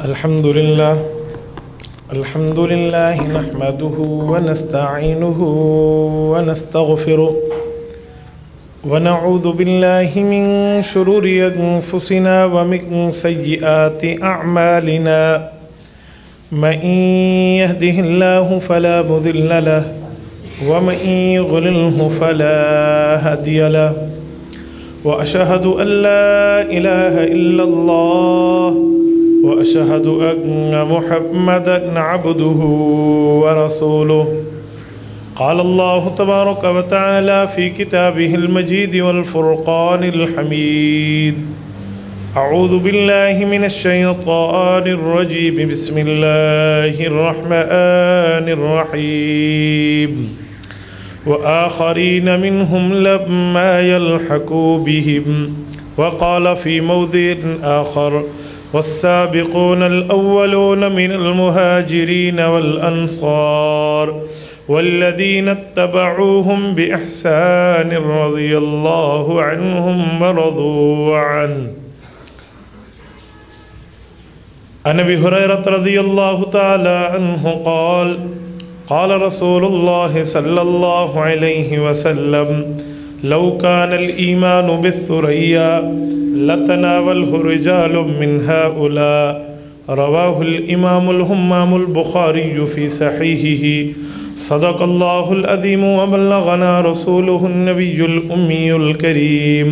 الحمد لله نحمده ونستعينه ونستغفره ونعوذ بالله من شرور أنفسنا ومن سيئات أعمالنا من يهده الله فلا مضل له ومن يضلله فلا هادي له وأشهد أن لا إله إلا الله وأشهد أن محمدًا عبده ورسوله. قال الله تبارك وتعالى في كتابه المجيد والفرقان الحميد: أعوذ بالله من الشيطان الرجيم، بسم الله الرحمن الرحيم. وآخرين منهم لما يلحقوا بهم. وقال في موضع آخر: والسابقون الأولون من المهاجرين والأنصار والذين اتبعوهم بإحسان رضي الله عنهم ورضوا عنه. عن أبي هريرة رضي الله تعالى عنه قال: قال رسول الله صلى الله عليه وسلم: لو كان الإيمان بالثريا لتناوله رجال من هؤلاء. رواه الإمام الهمام البخاري في صحيحه. صدق الله العظيم وبلغنا رسوله النبي الأمي الكريم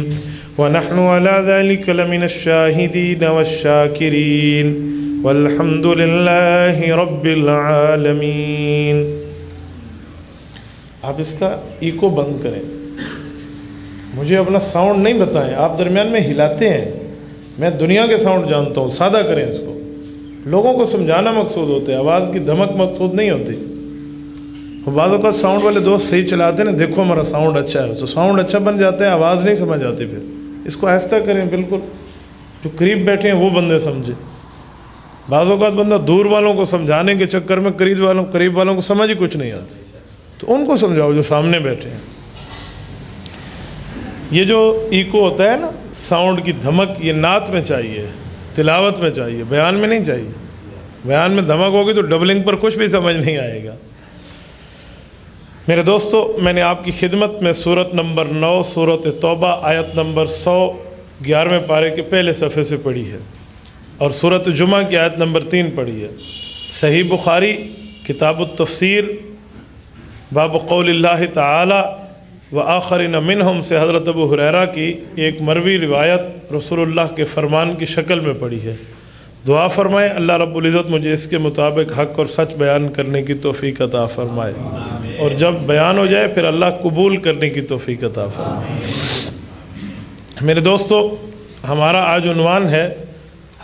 ونحن على ذلك لمن الشاهدين والشاكرين والحمد لله رب العالمين. آپ اس کا ایکو بند کریں، مجھے اپنا ساؤنڈ نہیں بتائیں، آپ درمیان میں ہلاتے ہیں، میں دنیا کے ساؤنڈ جانتا ہوں، سادہ کریں اس کو. لوگوں کو سمجھانا مقصود ہوتا ہے، آواز کی دھمک مقصود نہیں ہوتی. بعض اوقات ساؤنڈ والے دوست صحیح چلاتے ہیں نا، دیکھو ہمارا ساؤنڈ اچھا ہے، تو ساؤنڈ اچھا بن جاتا ہے، آواز نہیں سمجھ آتی. پھر اس کو آہستہ کریں، بالکل جو قریب بیٹھے ہیں وہ بندے سمجھے. بعض اوقات بندہ دور والوں کو سمجھانے کے چکر میں قریب والوں کو سمجھ ہی کچھ نہیں آتی، تو ان کو سمجھاؤ جو سامنے بیٹھے ہیں. یہ جو ایکو ہوتا ہے نا، ساؤنڈ کی دھمک، یہ نعت میں چاہیے، تلاوت میں چاہیے، بیان میں نہیں چاہیے. بیان میں دھمک ہوگی تو ڈبلنگ پر کچھ بھی سمجھ نہیں آئے گا. میرے دوستو، میں نے آپ کی خدمت میں سورت نمبر 9 سورت توبہ آیت نمبر 111ویں پارے کے پہلے صفحے سے پڑھی ہے، اور سورت جمعہ کی آیت نمبر 3 پڑھی ہے. صحیح بخاری کتاب التفسیر باب قول اللہ تعالی وآخرین منہم سے حضرت ابو ہریرہ کی ایک مروی روایت رسول اللہ کے فرمان کی شکل میں پڑھی ہے. دعا فرمائے اللہ رب العزت مجھے اس کے مطابق حق اور سچ بیان کرنے کی توفیق عطا فرمائے، اور جب بیان ہو جائے پھر اللہ قبول کرنے کی توفیق عطا فرمائے. میرے دوستو، ہمارا آج عنوان ہے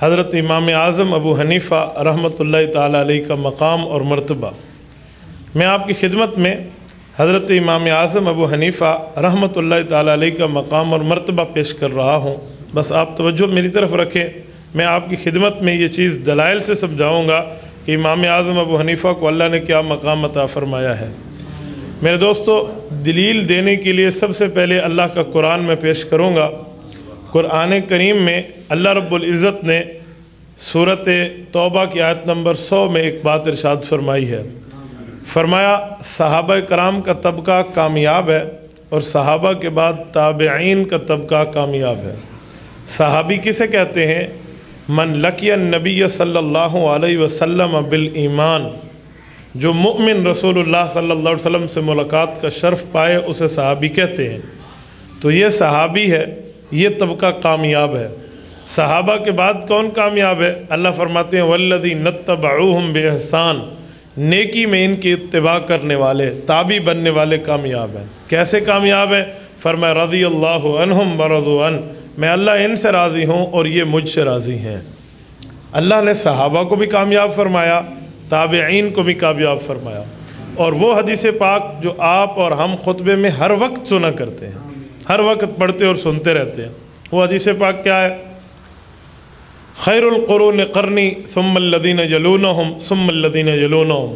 حضرت امام اعظم ابو حنیفہ رحمۃ اللہ تعالیٰ علیہ کا مقام اور مرتبہ. میں آپ کی خدمت میں حضرت امام اعظم ابو حنیفہ رحمۃ اللہ تعالیٰ علیہ کا مقام اور مرتبہ پیش کر رہا ہوں. بس آپ توجہ میری طرف رکھیں، میں آپ کی خدمت میں یہ چیز دلائل سے سمجھاؤں گا کہ امام اعظم ابو حنیفہ کو اللہ نے کیا مقام عطا فرمایا ہے. میرے دوستو، دلیل دینے کے لیے سب سے پہلے اللہ کا قرآن میں پیش کروں گا. قرآن کریم میں اللہ رب العزت نے سورت توبہ کی آیت نمبر 100 میں ایک بات ارشاد فرمائی ہے. فرمایا صحابہ کرام کا طبقہ کامیاب ہے، اور صحابہ کے بعد تابعین کا طبقہ کامیاب ہے. صحابی کسے کہتے ہیں؟ من لقی النبی صلی اللہ علیہ وسلم بالایمان، جو مؤمن رسول اللہ صلی اللہ علیہ وسلم سے ملاقات کا شرف پائے اسے صحابی کہتے ہیں. تو یہ صحابی ہے، یہ طبقہ کامیاب ہے. صحابہ کے بعد کون کامیاب ہے؟ اللہ فرماتے ہیں والذین اتبعوہم بإحسان، نیکی میں ان کی اتباع کرنے والے، تابع بننے والے کامیاب ہیں. کیسے کامیاب ہیں؟ فرمایا رضی اللہ عنہم ورضوا عنہ، میں اللہ ان سے راضی ہوں اور یہ مجھ سے راضی ہیں. اللہ نے صحابہ کو بھی کامیاب فرمایا، تابعین کو بھی کامیاب فرمایا. اور وہ حدیث پاک جو آپ اور ہم خطبے میں ہر وقت سنا کرتے ہیں، ہر وقت پڑھتے اور سنتے رہتے ہیں، وہ حدیث پاک کیا ہے؟ خیر القرون قرنی ثم الذین یلونہم ثم الذین یلونہم.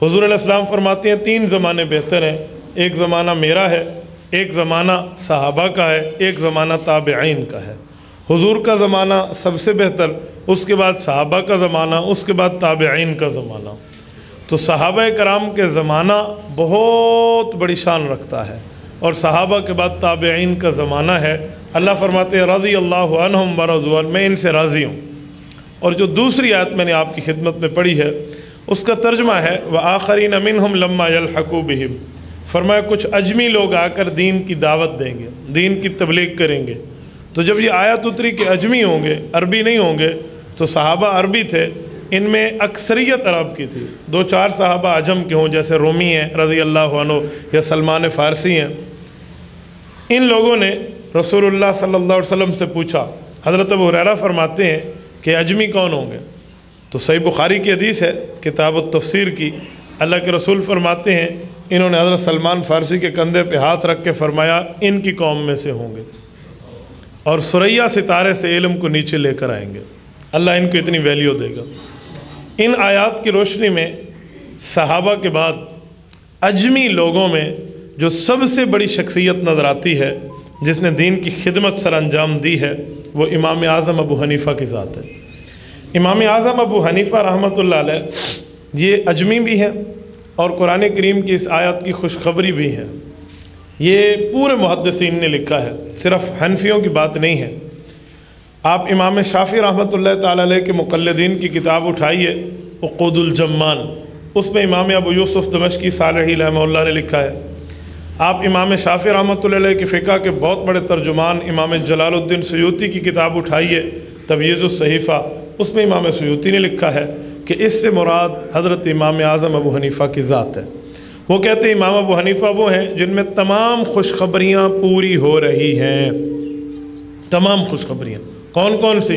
حضور علیہ السلام فرماتے ہیں 3 زمانے بہتر ہیں. ایک زمانہ میرا ہے، ایک زمانہ صحابہ کا ہے، ایک زمانہ تابعین کا ہے. حضور کا زمانہ سب سے بہتر، اس کے بعد صحابہ کا زمانہ، اس کے بعد تابعین کا زمانہ۔ تو صحابہ کرام کے زمانہ بہت بڑی شان رکھتا ہے، اور صحابہ کے بعد تابعین کا زمانہ ہے۔ اللہ فرماتے ہیں رضی اللہ عنہم ورضوا عنہ، میں ان سے راضی ہوں۔ اور جو دوسری آیت میں نے آپ کی خدمت میں پڑھی ہے، اس کا ترجمہ ہے وَآخَرِينَ مِنْهُمْ لَمَّا يَلْحَقُوا بِهِمْ، فرمایا کچھ اجمی لوگ آ کر دین کی دعوت دیں گے، دین کی تبلیغ کریں گے۔ تو جب یہ آیت اتری کہ اجمی ہوں گے، عربی نہیں ہوں گے، تو صحابہ عربی تھے، ان میں اکثریت عرب کی تھی، 2-4 صحابہ عجم کے ہوں، جیسے رومی ہیں رضی اللہ عنہ یا سلمان فارسی ہیں۔ ان لوگوں نے رسول اللہ صلی اللہ علیہ وسلم سے پوچھا، حضرت ابو ہریرہ فرماتے ہیں کہ اجمی کون ہوں گے؟ تو صحیح بخاری کی حدیث ہے کتاب التفسیر کی، اللہ کے رسول فرماتے ہیں انہوں نے حضرت سلمان فارسی کے کندھے پہ ہاتھ رکھ کے فرمایا ان کی قوم میں سے ہوں گے، اور ثریا ستارے سے علم کو نیچے لے کر آئیں گے، اللہ ان کو اتنی ویلیو دے گا۔ ان آیات کی روشنی میں صحابہ کے بعد اجمی لوگوں میں جو سب سے بڑی شخصیت نظر آتی ہے، جس نے دین کی خدمت سر انجام دی ہے، وہ امام اعظم ابو حنیفہ کی ذات ہے۔ امام اعظم ابو حنیفہ رحمۃ اللہ علیہ یہ اجمی بھی ہیں، اور قرآن کریم کی اس آیت کی خوشخبری بھی ہے۔ یہ پورے محدثین نے لکھا ہے، صرف حنفیوں کی بات نہیں ہے۔ آپ امام شافعی رحمۃ اللہ تعالی علیہ کے مقلدین کی کتاب اٹھائیے عقود الجمان، اس میں امام ابو یوسف دمشقی صالحی رحمہ اللہ نے لکھا ہے۔ آپ امام شافعی رحمۃ اللہ علیہ کے فقہ کے بہت بڑے ترجمان امام جلال الدین سیوطی کی کتاب اٹھائیے تمییز الصحیفہ، اس میں امام سیوطی نے لکھا ہے کہ اس سے مراد حضرت امام اعظم ابو حنیفہ کی ذات ہے۔ وہ کہتے ہیں امام ابو حنیفہ وہ ہیں جن میں تمام خوشخبریاں پوری ہو رہی ہیں، تمام خوشخبریاں۔ کون کون سی؟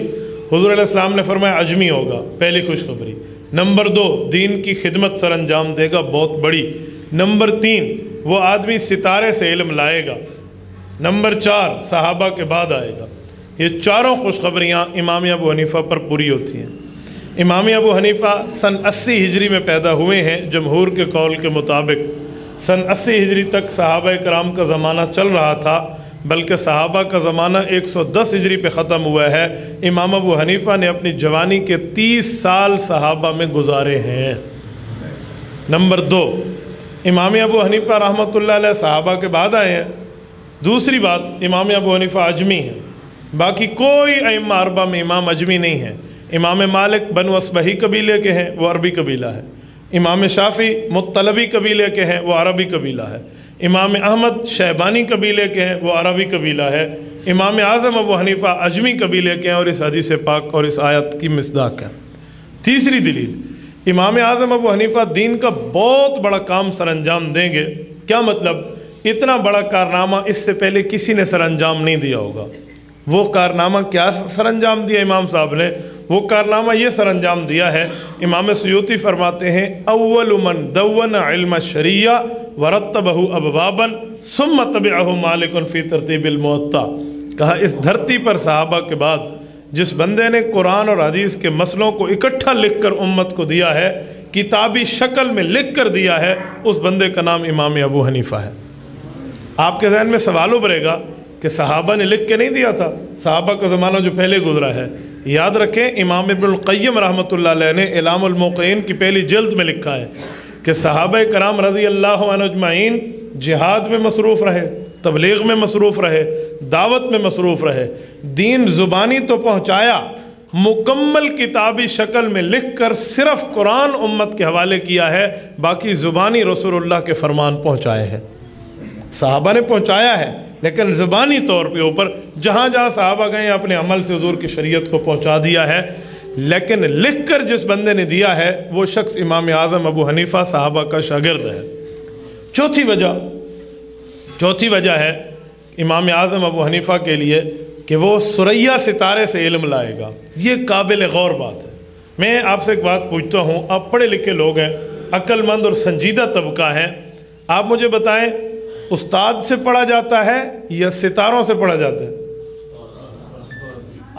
حضور علیہ السلام نے فرمایا اجمی ہوگا، پہلی خوشخبری۔ نمبر 2 دین کی خدمت سر انجام دے گا، بہت بڑی۔ نمبر 3 وہ آدمی ستارے سے علم لائے گا۔ نمبر 4 صحابہ کے بعد آئے گا۔ یہ چاروں خوشخبریاں امام ابو حنیفہ پر پوری ہوتی ہیں۔ امام ابو حنیفہ سن 80 ہجری میں پیدا ہوئے ہیں، جمہور کے قول کے مطابق۔ سن 80 ہجری تک صحابہ کرام کا زمانہ چل رہا تھا، بلکہ صحابہ کا زمانہ 110 ہجری پہ ختم ہوا ہے۔ امام ابو حنیفہ نے اپنی جوانی کے 30 سال صحابہ میں گزارے ہیں۔ نمبر 2 امام ابو حنیفہ رحمۃ اللہ علیہ صحابہ کے بعد آئے ہیں۔ دوسری بات، امام ابو حنیفہ اجمی ہیں، باقی کوئی ائمہ اربعہ میں امام اجمی نہیں ہے۔ امام مالک بنو اصبہی قبیلے کے ہیں، وہ عربی قبیلہ ہے۔ امام شافعی مطلبی قبیلے کے ہیں، وہ عربی قبیلہ ہے۔ امام احمد شیبانی قبیلے کے ہیں، وہ عربی قبیلہ ہے۔ امام اعظم ابو حنیفہ اجمی قبیلے کے ہیں، اور اس حدیث پاک اور اس آیت کی مصداق ہے۔ تیسری دلیل، امام اعظم ابو حنیفہ دین کا بہت بڑا کام سر انجام دیں گے۔ کیا مطلب؟ اتنا بڑا کارنامہ اس سے پہلے کسی نے سر انجام نہیں دیا ہوگا۔ وہ کارنامہ کیا سر انجام دیا امام صاحب نے؟ وہ کارنامہ یہ سر انجام دیا ہے، امام سیوطی فرماتے ہیں اول من دون علم الشریعہ ورتبہ ابوابا ثم تبعہ مالک فی ترتیب الموطا۔ کہا اس دھرتی پر صحابہ کے بعد جس بندے نے قرآن اور حدیث کے مسئلوں کو اکٹھا لکھ کر امت کو دیا ہے، کتابی شکل میں لکھ کر دیا ہے، اس بندے کا نام امام ابو حنیفہ ہے۔ آپ کے ذہن میں سوال ابھرے گا کہ صحابہ نے لکھ کے نہیں دیا تھا، صحابہ کا زمانہ جو پہلے گزرا ہے۔ یاد رکھیں امام ابن القیم رحمۃ اللہ علیہ نے اعلام الموقعین کی پہلی جلد میں لکھا ہے کہ صحابہ کرام رضی اللہ عنہ اجمعین جہاد میں مصروف رہے، تبلیغ میں مصروف رہے، دعوت میں مصروف رہے، دین زبانی تو پہنچایا، مکمل کتابی شکل میں لکھ کر صرف قرآن امت کے حوالے کیا ہے، باقی زبانی رسول اللہ کے فرمان پہنچائے ہیں۔ صحابہ نے پہنچایا ہے، لیکن زبانی طور پہ اوپر جہاں جہاں صحابہ گئے اپنے عمل سے حضور کی شریعت کو پہنچا دیا ہے، لیکن لکھ کر جس بندے نے دیا ہے وہ شخص امام اعظم ابو حنیفہ صحابہ کا شاگرد ہے۔ چوتھی وجہ ہے امام اعظم ابو حنیفہ کے لیے کہ وہ ثریا ستارے سے علم لائے گا۔ یہ قابل غور بات ہے۔ میں آپ سے ایک بات پوچھتا ہوں، آپ پڑھے لکھے لوگ ہیں، عقل مند اور سنجیدہ طبقہ ہیں، آپ مجھے بتائیں استاد سے پڑھا جاتا ہے یا ستاروں سے پڑھا جاتا ہے؟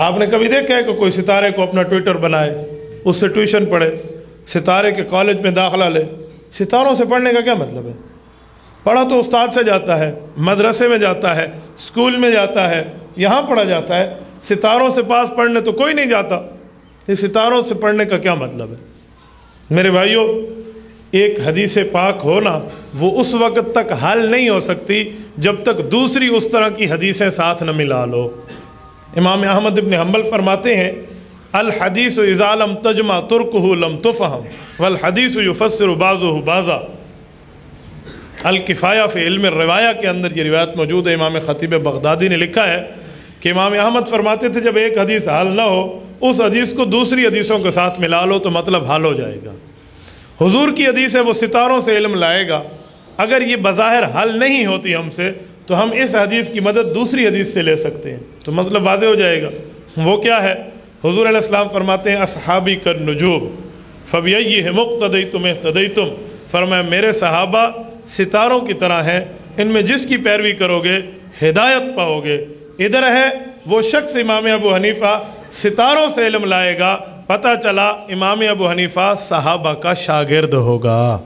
آپ نے کبھی دیکھا ہے کہ کوئی ستارے کو اپنا ٹویٹر بنائے، اس سے ٹیوشن پڑھے، ستارے کے کالج میں داخلہ لے؟ ستاروں سے پڑھنے کا کیا مطلب ہے؟ پڑھا تو استاد سے جاتا ہے، مدرسے میں جاتا ہے، اسکول میں جاتا ہے، یہاں پڑھا جاتا ہے۔ ستاروں سے پاس پڑھنے تو کوئی نہیں جاتا، یہ ستاروں سے پڑھنے کا کیا مطلب ہے؟ میرے بھائیوں، ایک حدیث پاک ہونا وہ اس وقت تک حل نہیں ہو سکتی جب تک دوسری اس طرح کی حدیثیں ساتھ نہ ملا لو۔ امام احمد ابن حنبل فرماتے ہیں الحدیث اذا لم تجمع ترکہ لم تفہم والحدیث یفسر بعضہ بعضا۔ الکفایہ فی علم الروایہ کے اندر یہ روایت موجود ہے۔ امام خطیب بغدادی نے لکھا ہے کہ امام احمد فرماتے تھے جب ایک حدیث حل نہ ہو اس حدیث کو دوسری حدیثوں کے ساتھ ملا لو تو مطلب حل ہو جائے گا۔ حضور کی حدیث ہے وہ ستاروں سے علم لائے گا، اگر یہ بظاہر حل نہیں ہوتی ہم سے تو ہم اس حدیث کی مدد دوسری حدیث سے لے سکتے ہیں، تو مطلب واضح ہو جائے گا۔ وہ کیا ہے؟ حضور علیہ السلام فرماتے ہیں اصحابی کالنجوم فبیئہم اقتدیتم اہتدیتم، فرمایا میرے صحابہ ستاروں کی طرح ہیں، ان میں جس کی پیروی کرو گے ہدایت پاؤ گے۔ ادھر ہے وہ شخص امام ابو حنیفہ ستاروں سے علم لائے گا، پتہ چلا امام ابو حنیفہ صحابہ کا شاگرد ہوگا۔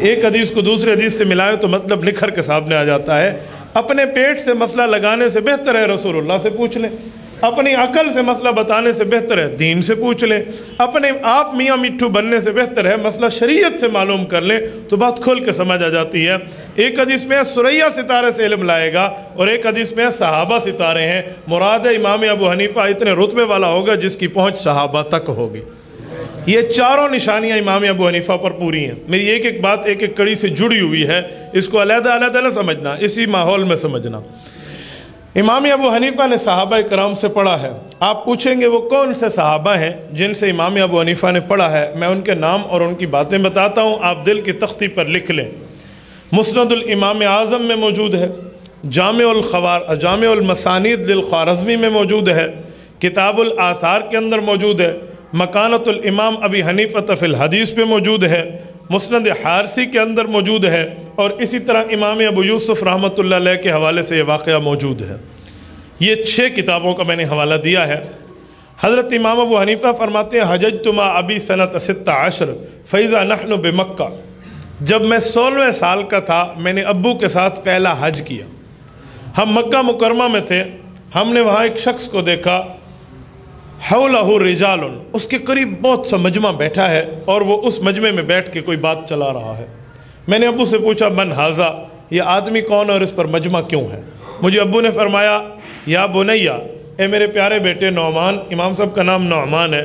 ایک حدیث کو دوسری حدیث سے ملائیں تو مطلب نکھر کے سامنے آ جاتا ہے۔ اپنے پیٹ سے مسئلہ لگانے سے بہتر ہے رسول اللہ سے پوچھ لیں، اپنی عقل سے مسئلہ بتانے سے بہتر ہے دین سے پوچھ لیں، اپنے آپ میاں مٹھو بننے سے بہتر ہے مسئلہ شریعت سے معلوم کر لیں تو بات کھول کے سمجھ آ جاتی ہے۔ ایک حدیث میں سریہ ستارے سے علم لائے گا اور ایک حدیث میں صحابہ ستارے ہیں، مراد امام ابو حنیفہ اتنے رتبے والا ہوگا جس کی پہنچ صحابہ تک ہوگی۔ یہ چاروں نشانیاں امام ابو حنیفہ پر پوری ہیں۔ میری ایک ایک بات ایک ایک کڑی سے جڑی ہوئی ہے، اس کو علیحدہ علیحدہ نہ سمجھنا، اسی ماحول میں سمجھنا۔ امام ابو حنیفہ نے صحابہ کرام سے پڑھا ہے۔ آپ پوچھیں گے وہ کون سے صحابہ ہیں جن سے امام ابو حنیفہ نے پڑھا ہے؟ میں ان کے نام اور ان کی باتیں بتاتا ہوں، آپ دل کی تختی پر لکھ لیں۔ مسند الامام اعظم میں موجود ہے، جامع المسانید للخوارزمی میں موجود ہے، کتاب الآثار کے اندر موجود ہے، مکانۃ الامام ابی حنیفہ فی الحدیث پہ موجود ہے، مسند حارسی کے اندر موجود ہے، اور اسی طرح امام ابو یوسف رحمۃ اللہ علیہ کے حوالے سے یہ واقعہ موجود ہے۔ یہ 6 کتابوں کا میں نے حوالہ دیا ہے۔ حضرت امام ابو حنیفہ فرماتے ہیں حججت مع ابی سنۃ 16 فاذا نحن بمکہ، جب میں 16ویں سال کا تھا میں نے ابو کے ساتھ پہلا حج کیا۔ ہم مکہ مکرمہ میں تھے، ہم نے وہاں ایک شخص کو دیکھا، حولہ رجال، اس کے قریب بہت سا مجمع بیٹھا ہے اور وہ اس مجمع میں بیٹھ کے کوئی بات چلا رہا ہے۔ میں نے ابو سے پوچھا من ھذا، یہ آدمی کون ہے اور اس پر مجمع کیوں ہے؟ مجھے ابو نے فرمایا یا بنیا، اے میرے پیارے بیٹے نعمان، امام صاحب کا نام نعمان ہے،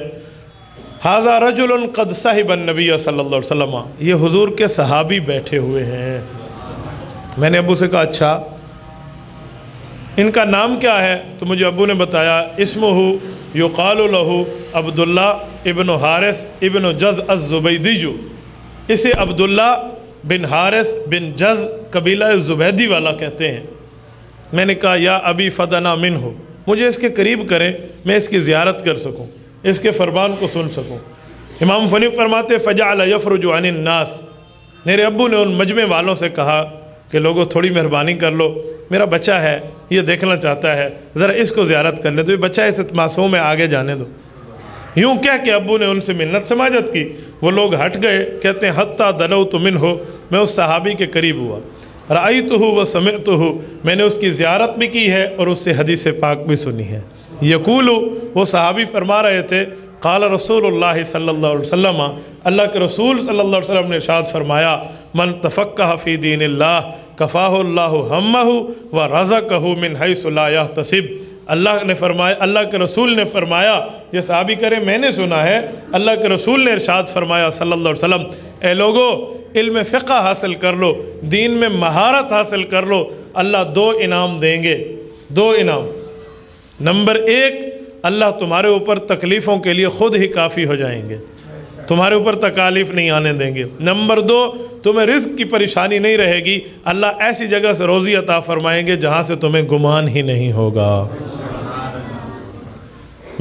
ھذا رجل قد صحب النبی صلی اللہ علیہ وسلم، یہ حضور کے صحابی بیٹھے ہوئے ہیں۔ میں نے ابو سے کہا اچھا ان کا نام کیا ہے؟ تو مجھے ابو نے بتایا اسمہ یقال لہ عبداللہ ابن حارث ابن جز الزبیدی، اسے عبداللہ بن حارث بن جز قبیلہ زبیدی والا کہتے ہیں۔ میں نے کہا یا ابی فدنا منہ، مجھے اس کے قریب کریں میں اس کی زیارت کر سکوں، اس کے فرمان کو سن سکوں۔ امام فنی فرماتے فجعل یفرج عن الناس، میرے ابو نے ان مجمع والوں سے کہا کہ لوگوں تھوڑی مہربانی کر لو، میرا بچہ ہے یہ دیکھنا چاہتا ہے، ذرا اس کو زیارت کرنے دو، یہ بچہ اسے معصوم ہے آگے جانے دو۔ یوں کہہ کے ابو نے ان سے منت سماجت کی، وہ لوگ ہٹ گئے۔ کہتے ہیں حتیٰ دنوت منہ، میں اس صحابی کے قریب ہوا، رأیتہ و سمعتہ، میں نے اس کی زیارت بھی کی ہے اور اس سے حدیث پاک بھی سنی ہے۔ یقول، وہ صحابی فرما رہے تھے قال رسول اللہ صلی اللہ علیہ وسلم، اللہ کے رسول صلی اللہ علیہ وسلم نے ارشاد فرمایا من تفقہ فی دین اللہ کفاہ اللہ ہمہ ورزقہ من حیث لا یحتسب۔ اللہ نے فرمایا، اللہ کے رسول نے فرمایا، یہ صحابی کرے میں نے سنا ہے، اللہ کے رسول نے ارشاد فرمایا صلی اللہ علیہ وسلم، اے لوگو علم فقہ حاصل کر لو، دین میں مہارت حاصل کر لو، اللہ 2 انعام دیں گے، 2 انعام۔ نمبر 1، اللہ تمہارے اوپر تکلیفوں کے لیے خود ہی کافی ہو جائیں گے، تمہارے اوپر تکالیف نہیں آنے دیں گے۔ نمبر 2، تمہیں رزق کی پریشانی نہیں رہے گی، اللہ ایسی جگہ سے روزی عطا فرمائیں گے جہاں سے تمہیں گمان ہی نہیں ہوگا۔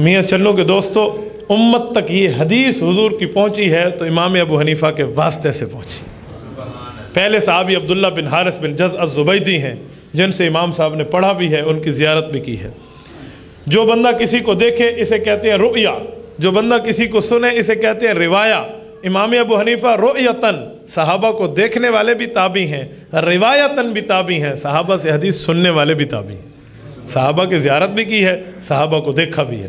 میاں چنوں کے دوستو، امت تک یہ حدیث حضور کی پہنچی ہے تو امام ابو حنیفہ کے واسطے سے پہنچی۔ پہلے صحابی عبداللہ بن حارث بن جز الزبیدی ہیں جن سے امام صاحب نے پڑھا بھی ہے، ان کی زیارت بھی کی ہے۔ جو بندہ کسی کو دیکھے اسے کہتے ہیں رؤیا، جو بندہ کسی کو سنے اسے کہتے ہیں روایا۔ امام ابو حنیفہ رؤیتاً، صحابہ کو دیکھنے والے بھی تابعی ہیں، روایتاً بھی تابعی ہیں، صحابہ سے حدیث سننے والے بھی تابعی ہیں، صحابہ کی زیارت بھی کی ہے، صحابہ کو دیکھا بھی ہے۔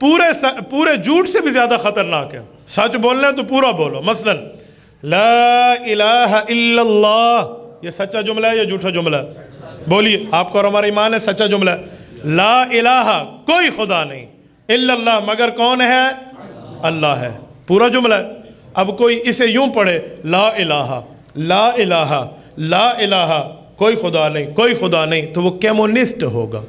پورے جھوٹ سے بھی زیادہ خطرناک ہے. سچ بولنا ہے تو پورا بولو. مثلا لا الہ الا اللہ، یہ سچا جملہ ہے یا جھوٹا جملہ ہے؟ بولیے. آپ کو اور ہمارا ایمان ہے سچا جملہ ہے. لا الہ، کوئی خدا نہیں، الا اللہ، مگر کون ہے؟ اللہ ہے. پورا جملہ ہے. اب کوئی اسے یوں پڑھے لا الہ لا الہ لا الہ، کوئی خدا نہیں کوئی خدا نہیں، تو وہ کیمونسٹ ہوگا،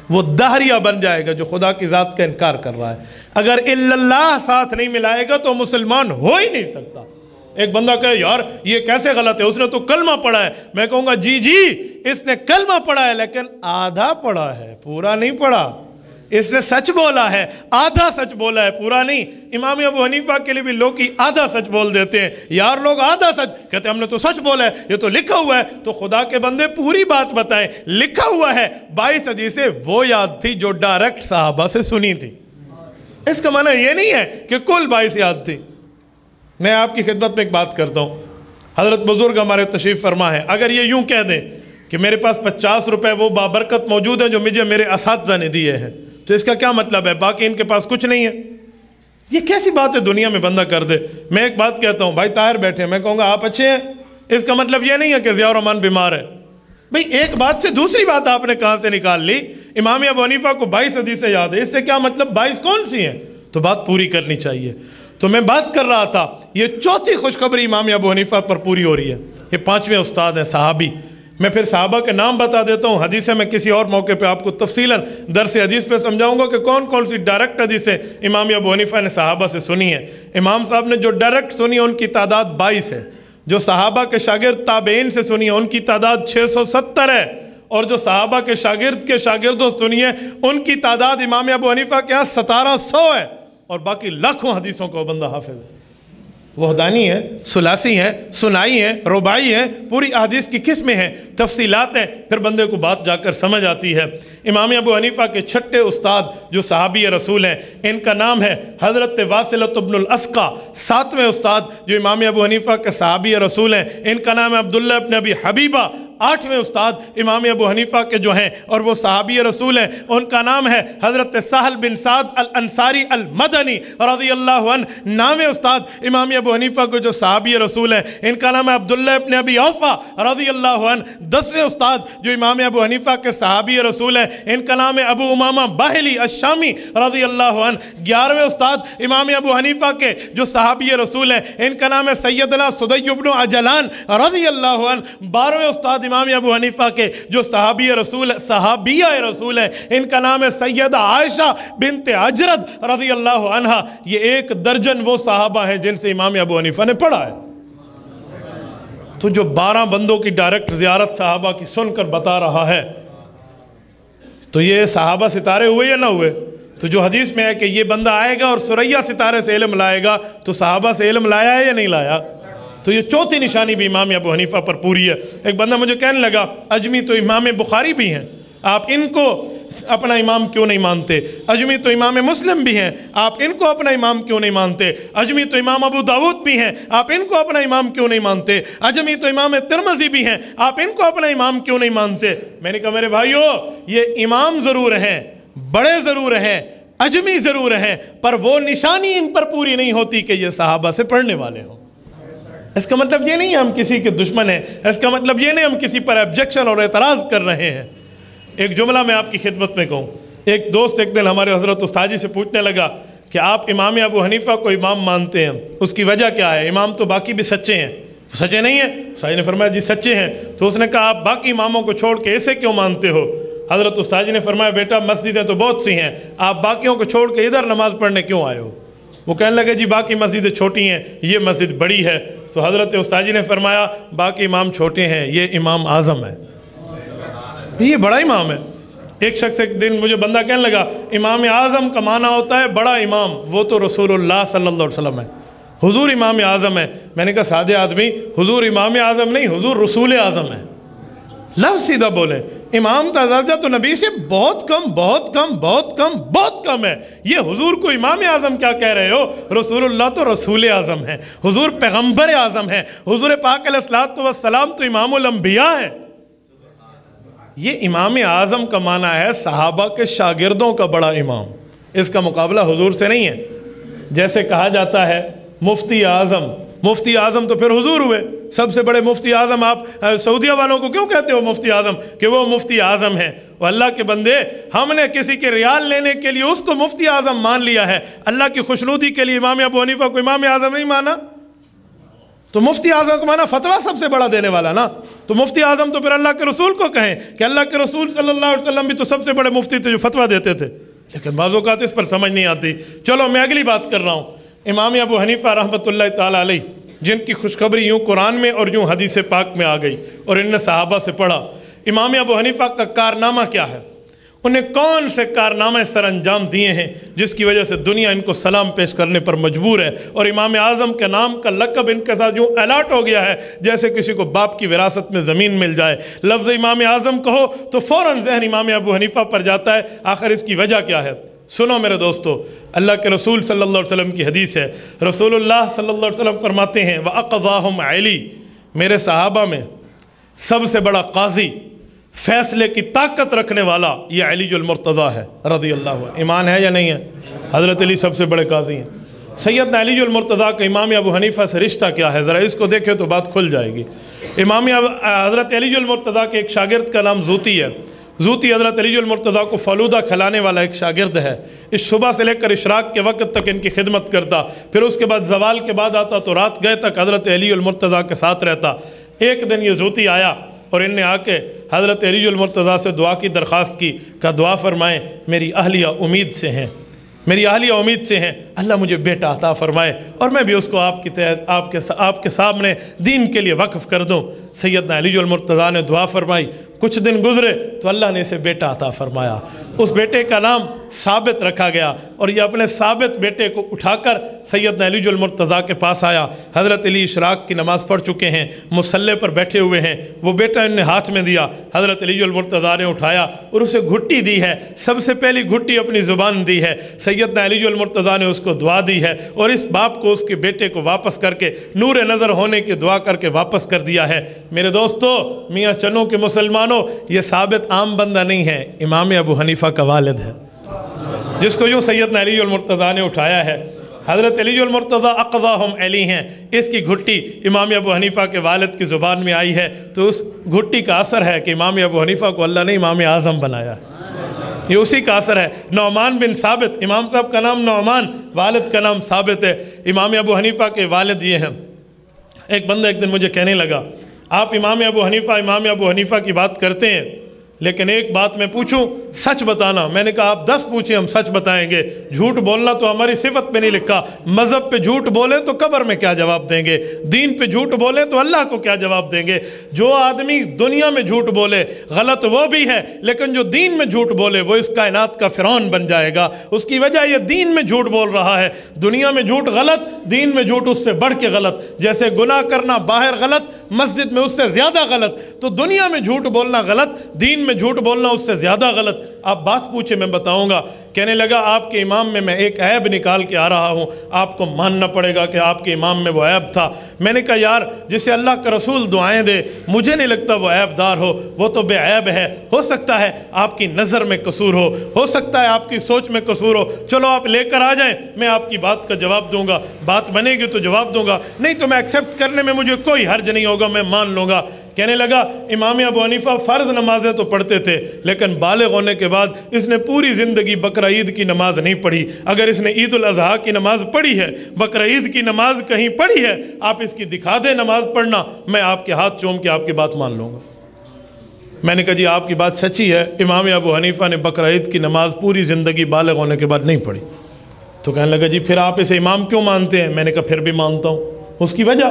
وہ دہریہ بن جائے گا جو خدا کی ذات کا انکار کر رہا ہے. اگر الا اللہ ساتھ نہیں ملائے گا تو مسلمان ہو ہی نہیں سکتا. ایک بندہ کہے یار یہ کیسے غلط ہے، اس نے تو کلمہ پڑھا ہے. میں کہوں گا جی اس نے کلمہ پڑھا ہے لیکن آدھا پڑھا ہے، پورا نہیں پڑھا. اس نے سچ بولا ہے، آدھا سچ بولا ہے، پورا نہیں. امام ابو حنیفہ کے لیے بھی لوگ آدھا سچ بول دیتے ہیں. یار لوگ آدھا سچ کہتے ہیں، ہم نے تو سچ بولا ہے، یہ تو لکھا ہوا ہے. تو خدا کے بندے پوری بات بتائیں. لکھا ہوا ہے 22 حدیثیں وہ یاد تھی جو ڈائریکٹ صحابہ سے سنی تھی. اس کا معنی یہ نہیں ہے کہ کل 22 یاد تھی. میں آپ کی خدمت میں ایک بات کرتا ہوں. حضرت بزرگ ہمارے تشریف فرما ہے. اگر یہ یوں کہہ دیں کہ میرے پاس 50 روپے وہ بابرکت موجود ہیں جو مجھے میرے اساتذہ نے دیے ہیں، تو اس کا کیا مطلب ہے؟ باقی ان کے پاس کچھ نہیں ہے. یہ کیسی بات ہے دنیا میں بندہ کر دے. میں ایک بات کہتا ہوں، بھائی طاہر بیٹھے ہیں، میں کہوں گا آپ اچھے ہیں، اس کا مطلب یہ نہیں ہے کہ ضیاء الرحمن بیمار ہے. بھئی ایک بات سے دوسری بات آپ نے کہاں سے نکال لی؟ امام ابو حنیفہ کو 22 حدیثیں یاد ہے، اس سے کیا مطلب 22 کون سی ہیں؟ تو بات پوری کرنی چاہیے. تو میں بات کر رہا تھا، یہ چوتھی خوشخبری امام ابو حنیفہ پر پوری ہو رہی ہے. یہ 5ویں استاد ہیں صحابی. میں پھر صحابہ کے نام بتا دیتا ہوں. حدیثیں میں کسی اور موقع پہ آپ کو تفصیلاً درس حدیث پہ سمجھاؤں گا کہ کون کون سی ڈائریکٹ حدیثیں امام ابو حنیفہ نے صحابہ سے سنی ہیں. امام صاحب نے جو ڈائریکٹ سنی ہے ان کی تعداد 22 ہے. جو صحابہ کے شاگرد تابعین سے سنی ہے ان کی تعداد 670 ہے. اور جو صحابہ کے شاگردوں سنی ہے ان کی تعداد امام ابو حنیفہ کے ہاں 1700 ہے. اور باقی لاکھوں حدیثوں کا وہ بندہ حافظ ہے. وحدانی ہے، ثلاثی ہیں، ثنائی ہیں، رباعی ہیں، پوری احادیث کی قسمیں ہیں، تفصیلات ہیں. پھر بندے کو بات جا کر سمجھ آتی ہے. امام ابو حنیفہ کے چھٹے استاد جو صحابی رسول ہیں، ان کا نام ہے حضرت واصلۃ بن الاسقا. 7ویں استاد جو امام ابو حنیفہ کے صحابی رسول ہیں، ان کا نام ہے عبداللہ بن ابی حبیبہ. 8ویں استاد امام ابو حنیفہ کے جو ہیں اور وہ صحابی رسول ہیں، ان کا نام ہے حضرت سہل بن سعد الانصاری المدنی رضی اللہ عنہ. 9ویں استاد امام ابو حنیفہ کو جو صحابی رسول ہیں، ان کا نام ہے عبداللہ ابن ابی اوفا رضی اللہ عنہ. 10ویں استاد جو امام ابو حنیفہ کے صحابی رسول ہیں، ان کا نام ہے ابو امامہ باہلی الشامی رضی اللہ عنہ. 11ویں استاد امام ابو حنیفہ کے جو صحابی رسول ہیں، ان کا نام ہے سیدنا صدی بن عجلان رضی اللہ عنہ. 12ویں استاد امام ابو حنیفہ کے جو صحابیہ رسول ہیں، ان کا نام ہے سیدہ عائشہ بنت اجرد رضی اللہ عنہ. یہ 1 درجن وہ صحابہ ہیں جن سے امام ابو حنیفہ نے پڑھا ہے. تو جو 12 بندوں کی ڈائریکٹ زیارت صحابہ کی سن کر بتا رہا ہے، تو یہ صحابہ ستارے ہوئے یا نہ ہوئے؟ تو جو حدیث میں ہے کہ یہ بندہ آئے گا اور ثریا ستارے سے علم لائے گا، تو صحابہ سے علم لایا ہے یا نہیں لایا؟ تو یہ چوتھی نشانی بھی امام ابو حنیفہ پر پوری ہے. ایک بندہ مجھے کہنے لگا اجمی تو امام بخاری بھی ہیں، آپ ان کو اپنا امام کیوں نہیں مانتے؟ اجمی تو امام مسلم بھی ہیں، آپ ان کو اپنا امام کیوں نہیں مانتے؟ اجمی تو امام ابو داود بھی ہیں، آپ ان کو اپنا امام کیوں نہیں مانتے؟ اجمی تو امام ترمذی بھی ہیں، آپ ان کو اپنا امام کیوں نہیں مانتے؟ میں نے کہا میرے بھائیو، یہ امام ضرور ہیں، بڑے ضرور ہیں، اجمی ضرور ہیں، پر وہ نشانی ان پر پوری نہیں ہوتی کہ یہ صحابہ سے پڑھنے والے ہوں. اس کا مطلب یہ نہیں ہم کسی کے دشمن ہیں، اس کا مطلب یہ نہیں ہم کسی پر آبجیکشن اور اعتراض کر رہے ہیں. ایک جملہ میں آپ کی خدمت میں کہوں. ایک دوست ایک دن ہمارے حضرت استاد جی سے پوچھنے لگا کہ آپ امام ابو حنیفہ کو امام مانتے ہیں، اس کی وجہ کیا ہے؟ امام تو باقی بھی سچے ہیں. سچے نہیں ہیں؟ استاد جی نے فرمایا جی سچے ہیں. تو اس نے کہا آپ باقی اماموں کو چھوڑ کے اسے کیوں مانتے ہو؟ حضرت استاد جی نے فرمایا بیٹا مسجدیں تو بہت سی ہیں، آپ باقیوں کو چھوڑ کے ادھر نماز پڑھنے کیوں آئے ہو؟ وہ کہنے لگے جی باقی مسجدیں چھوٹی ہیں، یہ مسجد بڑی ہے. تو حضرت استاد جی نے فرمایا باقی امام چھوٹے ہیں، یہ امام اعظم ہے، یہ بڑا امام ہے. ایک شخص ایک دن مجھے بندہ کہنے لگا امام اعظم کا معنی ہوتا ہے بڑا امام، وہ تو رسول اللہ صلی اللہ علیہ وسلم ہے، حضور امام اعظم ہے. میں نے کہا سادے آدمی، حضور امام اعظم نہیں، حضور رسول اعظم ہے. لفظ سیدھا بولیں. امام کا درجہ تو نبی سے بہت کم بہت کم بہت کم بہت کم ہے. یہ حضور کو امام اعظم کیا کہہ رہے ہو؟ رسول اللہ تو رسول اعظم ہے، حضور پیغمبر اعظم ہے، حضور پاک علیہ الصلوۃ والسلام تو امام الانبیاء ہے. یہ امام اعظم کا معنی ہے صحابہ کے شاگردوں کا بڑا امام. اس کا مقابلہ حضور سے نہیں ہے۔ جیسے کہا جاتا ہے مفتی اعظم، مفتی اعظم تو پھر حضور ہوئے، سب سے بڑے مفتی اعظم۔ آپ سعودیہ والوں کو کیوں کہتے ہو مفتی اعظم؟ کہ وہ مفتی اعظم ہیں۔ وہ اللہ کے بندے، ہم نے کسی کے ریال لینے کے لیے اس کو مفتی اعظم مان لیا ہے، اللہ کی خوشنودی کے لیے امام ابو حنیفہ کو امام اعظم نہیں مانا۔ تو مفتی اعظم کو مانا فتویٰ سب سے بڑا دینے والا نا، تو مفتی اعظم تو پھر اللہ کے رسول کو کہیں کہ اللہ کے رسول صلی اللہ علیہ وسلم بھی تو سب سے بڑے مفتی تھے جو فتویٰ دیتے تھے، لیکن بعض اوقات اس پر سمجھ نہیں آتی۔ چلو میں اگلی بات کر رہا ہوں۔ امام ابو حنیفہ رحمۃ اللہ تعالیٰ علیہ، جن کی خوشخبری یوں قرآن میں اور یوں حدیث پاک میں آ گئی اور ان نے صحابہ سے پڑھا، امام ابو حنیفہ کا کارنامہ کیا ہے، انہیں کون سے کارنامے سر انجام دیے ہیں جس کی وجہ سے دنیا ان کو سلام پیش کرنے پر مجبور ہے، اور امام اعظم کے نام کا لقب ان کے ساتھ یوں الاٹ ہو گیا ہے جیسے کسی کو باپ کی وراثت میں زمین مل جائے۔ لفظ امام اعظم کہو تو فوراً ذہن امام ابو حنیفہ پر جاتا ہے۔ آخر اس کی وجہ کیا ہے؟ سنو میرے دوستو، اللہ کے رسول صلی اللہ علیہ وسلم کی حدیث ہے۔ رسول اللہ صلی اللہ علیہ وسلم فرماتے ہیں وَأَقْضَاهُمْ عَلِي، میرے صحابہ میں سب سے بڑا قاضی، فیصلے کی طاقت رکھنے والا یہ علی المرتضیٰ ہے رضی اللہ عنہ۔ ایمان ہے یا نہیں ہے؟ حضرت علی سب سے بڑے قاضی ہیں۔ سیدنا علی المرتضیٰ کا امام ابو حنیفہ سے رشتہ کیا ہے؟ ذرا اس کو دیکھیں تو بات کھل جائے گی۔ حضرت علی المرتضیٰ کے ایک شاگرد کا نام زوتی ہے۔ زوتی حضرت علی المرتضیٰ کو فلودہ کھلانے والا ایک شاگرد ہے۔ اس صبح سے لے کر اشراق کے وقت تک ان کی خدمت کرتا، پھر اس کے بعد زوال کے بعد آتا تو رات گئے تک حضرت علی المرتضیٰ کے ساتھ رہتا۔ ایک دن یہ زوتی آیا اور ان نے آ کے حضرت علی المرتضیٰ سے دعا کی درخواست کی، کہ دعا فرمائیں، میری اہلیہ امید سے ہیں، میری اہلیہ امید سے ہیں، اللہ مجھے بیٹا عطا فرمائے اور میں بھی اس کو آپ کے سامنے دین کے لیے وقف کر دوں۔ سیدنا علی المرتضیٰ نے دعا فرمائی، کچھ دن گزرے تو اللہ نے اسے بیٹا عطا فرمایا۔ اس بیٹے کا نام ثابت رکھا گیا اور یہ اپنے ثابت بیٹے کو اٹھا کر سیدنا علی المرتضیٰ کے پاس آیا۔ حضرت علی اشراق کی نماز پڑھ چکے ہیں، مصلی پر بیٹھے ہوئے ہیں، وہ بیٹا ان نے ہاتھ میں دیا، حضرت علی المرتضیٰ نے اٹھایا اور اسے گھٹی دی ہے، سب سے پہلی گھٹی اپنی زبان دی ہے۔ سیدنا علی المرتضیٰ نے اس کو دعا دی ہے اور اس باپ کو اس کے بیٹے کو واپس کر کے نور نظر ہونے کی دعا کر کے واپس کر دیا ہے۔ میرے دوستو، میاں چنوں کے مسلمانوں، یہ ثابت عام بندہ نہیں ہے، امام ابو حنیفہ کا والد ہے، جس کو یوں سیدنا علی المرتضیٰ نے اٹھایا ہے۔ حضرت علی المرتضیٰ اقضاہم علی ہیں، اس کی گھٹی امام ابو حنیفہ کے والد کی زبان میں آئی ہے، تو اس گھٹی کا اثر ہے کہ امام ابو حنیفہ کو اللہ نے امام اعظم بنایا، یہ اسی کا اثر ہے۔ نعمان بن ثابت، امام صاحب کا نام نعمان، والد کا نام ثابت ہے، امام ابو حنیفہ کے والد یہ ہیں۔ ایک بندہ ایک دن مجھے کہنے لگا، آپ امام ابو حنیفہ کی بات کرتے ہیں، لیکن ایک بات میں پوچھوں، سچ بتانا۔ میں نے کہا آپ 10 پوچھیں، ہم سچ بتائیں گے، جھوٹ بولنا تو ہماری صفت پہ نہیں لکھا۔ مذہب پہ جھوٹ بولیں تو قبر میں کیا جواب دیں گے، دین پہ جھوٹ بولیں تو اللہ کو کیا جواب دیں گے۔ جو آدمی دنیا میں جھوٹ بولے غلط وہ بھی ہے، لیکن جو دین میں جھوٹ بولے وہ اس کائنات کا فرعون بن جائے گا۔ اس کی وجہ یہ دین میں جھوٹ بول رہا ہے۔ دنیا میں جھوٹ غلط، دین میں جھوٹ اس سے بڑھ کے غلط۔ جیسے گناہ کرنا باہر غلط، مسجد میں اس سے زیادہ غلط، تو دنیا میں جھوٹ بولنا غلط، دین میں جھوٹ بولنا اس سے زیادہ غلط۔ آپ بات پوچھیں، میں بتاؤں گا۔ کہنے لگا آپ کے امام میں ایک عیب نکال کے آ رہا ہوں، آپ کو ماننا پڑے گا کہ آپ کے امام میں وہ عیب تھا۔ میں نے کہا یار، جسے اللہ کا رسول دعائیں دے، مجھے نہیں لگتا وہ عیب دار ہو، وہ تو بے عیب ہے۔ ہو سکتا ہے آپ کی نظر میں قصور ہو سکتا ہے آپ کی سوچ میں قصور ہو، چلو آپ لے کر آ جائیں، میں آپ کی بات کا جواب دوں گا، بات بنے گی تو جواب دوں گا، نہیں تو میں ایکسیپٹ کرنے میں مجھے کوئی حرج نہیں ہوگا، میں مان لوں گا۔ کہنے لگا امام ابو حنیفہ فرض نمازیں تو پڑھتے تھے، لیکن بالغ ہونے کے بعد اس نے پوری زندگی بقرہ عید کی نماز نہیں پڑھی۔ اگر اس نے عید الاضحیٰ کی نماز پڑھی ہے، بقرہ عید کی نماز کہیں پڑھی ہے، آپ اس کی دکھا دیں نماز پڑھنا، میں آپ کے ہاتھ چوم کے آپ کی بات مان لوں گا۔ میں نے کہا جی آپ کی بات سچی ہے، امام ابو حنیفہ نے بقرہ عید کی نماز پوری زندگی بالغ ہونے کے بعد نہیں پڑھی۔ تو کہنے لگا جی پھر آپ اسے امام کیوں مانتے ہیں؟ میں نے کہا پھر بھی مانتا ہوں۔ اس کی وجہ،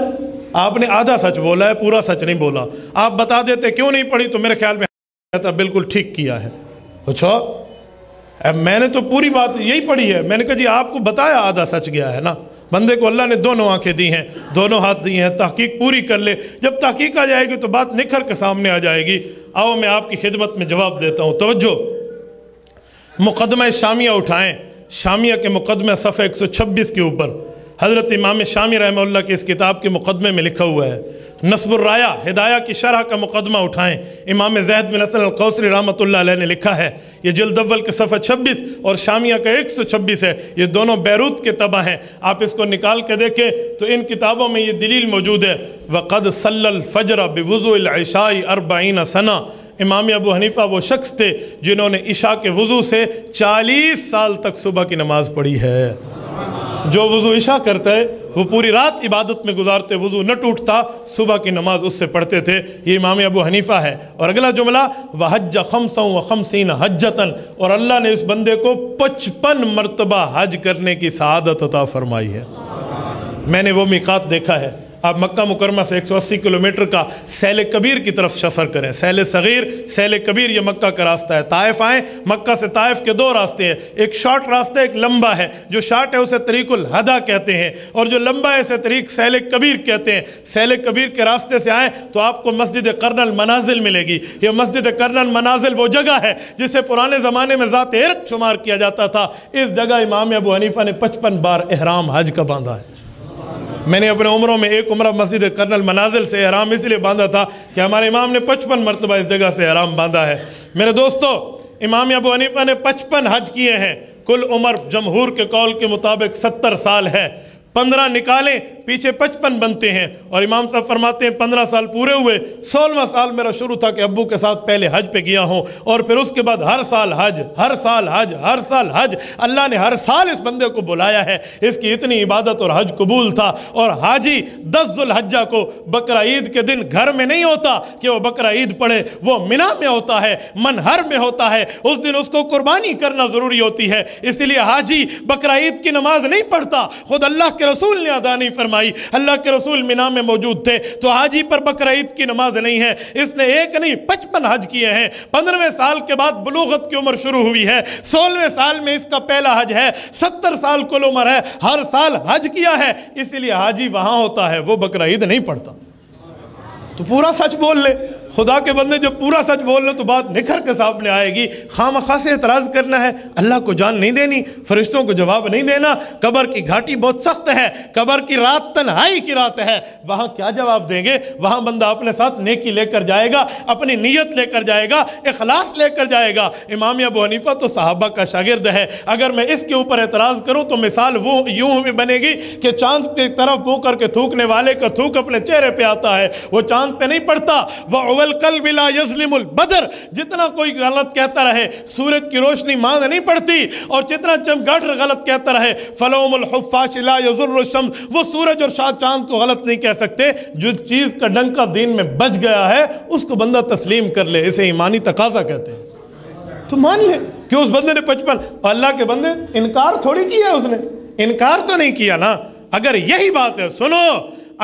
آپ نے آدھا سچ بولا ہے، پورا سچ نہیں بولا۔ آپ بتا دیتے کیوں نہیں پڑھی تو میرے خیال میں کہتا بالکل ٹھیک کیا ہے۔ اچھا، اب میں نے تو پوری بات یہی پڑھی ہے۔ میں نے کہا جی آپ کو بتایا آدھا سچ گیا ہے نا، بندے کو اللہ نے دونوں آنکھیں دی ہیں، دونوں ہاتھ دی ہیں، تحقیق پوری کر لے۔ جب تحقیق آ جائے گی تو بات نکھر کے سامنے آ جائے گی۔ آؤ میں آپ کی خدمت میں جواب دیتا ہوں، توجہ۔ مقدمہ شامیہ اٹھائیں، شامیہ کے مقدمہ صفحہ 126 کے اوپر حضرت امام شامی رحمہ اللہ کے اس کتاب کے مقدمے میں لکھا ہوا ہے، نصب الرایا ہدایہ کی شرح کا مقدمہ اٹھائیں، امام زید بن حسن القوصری رحمۃ اللہ علیہ نے لکھا ہے، یہ جلد اول کے صفحہ 26 اور شامیہ کا 126 ہے، یہ دونوں بیروت کے طبع ہیں، آپ اس کو نکال کے دیکھیں تو ان کتابوں میں یہ دلیل موجود ہے۔ وَقَدْ صَلَّ الْفَجْرَ بِوُضُوءِ الْعِشَاءِ 40 سَنَةً، امام ابو حنیفہ وہ شخص تھے جنہوں نے عشاء کے وضو سے 40 سال تک صبح کی نماز پڑھی ہے۔ جو وضو عشاء کرتا ہے وہ پوری رات عبادت میں گزارتے، وضو نہ ٹوٹتا، صبح کی نماز اس سے پڑھتے تھے، یہ امام ابو حنیفہ ہے۔ اور اگلا جملہ وَحَجَّ 55 حَجَّةً، اور اللہ نے اس بندے کو 55 مرتبہ حج کرنے کی سعادت عطا فرمائی ہے۔ میں نے وہ میقات دیکھا ہے، آپ مکہ مکرمہ سے 180 کلومیٹر کا سیل کبیر کی طرف سفر کریں، سیل صغیر سیل کبیر یہ مکہ کا راستہ ہے، طائف آئیں، مکہ سے طائف کے 2 راستے ہیں، ایک شارٹ راستہ ایک لمبا ہے، جو شارٹ ہے اسے طریق الہدیٰ کہتے ہیں اور جو لمبا ہے اسے طریق سیل کبیر کہتے ہیں۔ سیل کبیر کے راستے سے آئیں تو آپ کو مسجد قرن المنازل ملے گی، یہ مسجد قرن المنازل وہ جگہ ہے جسے پرانے زمانے میں ذات ارق شمار کیا جاتا تھا، اس جگہ امام ابو حنیفہ نے 55 بار احرام حج کا باندھا ہے۔ میں نے اپنے عمروں میں ایک عمرہ مسجد قرن المنازل سے احرام اس لیے باندھا تھا کہ ہمارے امام نے 55 مرتبہ اس جگہ سے احرام باندھا ہے۔ میرے دوستو، امام ابو حنیفہ نے 55 حج کیے ہیں، کل عمر جمہور کے قول کے مطابق 70 سال ہے، 15 نکالیں پیچھے 55 بنتے ہیں، اور امام صاحب فرماتے ہیں 15 سال پورے ہوئے، 16واں سال میرا شروع تھا کہ ابو کے ساتھ پہلے حج پہ گیا ہوں، اور پھر اس کے بعد ہر سال حج، ہر سال حج، ہر سال حج، اللہ نے ہر سال اس بندے کو بلایا ہے، اس کی اتنی عبادت اور حج قبول تھا۔ اور حاجی 10 ذوالحجہ کو بقرہ عید کے دن گھر میں نہیں ہوتا کہ وہ بقرہ عید پڑھے، وہ منا میں ہوتا ہے، منہر میں ہوتا ہے، اس دن اس کو قربانی کرنا ضروری ہوتی ہے، اس لیے حاجی بقرہ عید کی نماز نہیں پڑھتا، خود اللہ کے رسول نے ادا نہیں فرمائی، اللہ کے رسول منا میں موجود تھے، تو حاجی پر بقرہ عید کی نماز نہیں ہے۔ اس نے ایک نہیں 55 حج کیے ہیں، 15ویں سال کے بعد بلوغت کی عمر شروع ہوئی ہے، 16ویں سال میں اس کا پہلا حج ہے، 70 سال کل عمر ہے، ہر سال حج کیا ہے، اس لیے حاجی وہاں ہوتا ہے، وہ بقرہ عید نہیں پڑھتا۔ تو پورا سچ بول لے، خدا کے بندے جب پورا سچ بول لے تو بات نکھر کے سامنے آئے گی۔ خواہ سے اعتراض کرنا ہے، اللہ کو جان نہیں دینی، فرشتوں کو جواب نہیں دینا، قبر کی گھاٹی بہت سخت ہے، قبر کی رات تنہائی کی رات ہے، وہاں کیا جواب دیں گے؟ وہاں بندہ اپنے ساتھ نیکی لے کر جائے گا، اپنی نیت لے کر جائے گا، اخلاص لے کر جائے گا۔ امام ابو حنیفہ تو صحابہ کا شاگرد ہے، اگر میں اس کے اوپر اعتراض کروں تو مثال وہ یوں بھی بنے گی کہ چاند کی طرف منہ کر کے تھوکنے والے کا تھوک اپنے چہرے پہ آتا ہے، وہ چاند پہ نہیں پڑتا۔ وَالْقَلْبِ لَا يَظْلِمُ الْبَدْرَ، جتنا کوئی غلط کہتا رہے سورج کی روشنی ماند نہیں پڑتی، اور جتنا چمگادڑ غلط کہتا رہے فَلَوْمُ الْحُفَّاشِ لَا يَضُرُّ الشَّمْسَ، وہ سورج اور چاند کو غلط نہیں کہہ سکتے۔ جس چیز کا ڈنکا دین میں بچ گیا ہے اس کو بندہ تسلیم کر لے، اسے ایمانی تقاضا کہتے ہیں، تو مان لے کہ اس بندے نے 55، اللہ کے بندے انکار تھوڑی کیا، اس نے انکار تو نہیں کیا نا۔ اگر یہی بات ہے، سنو،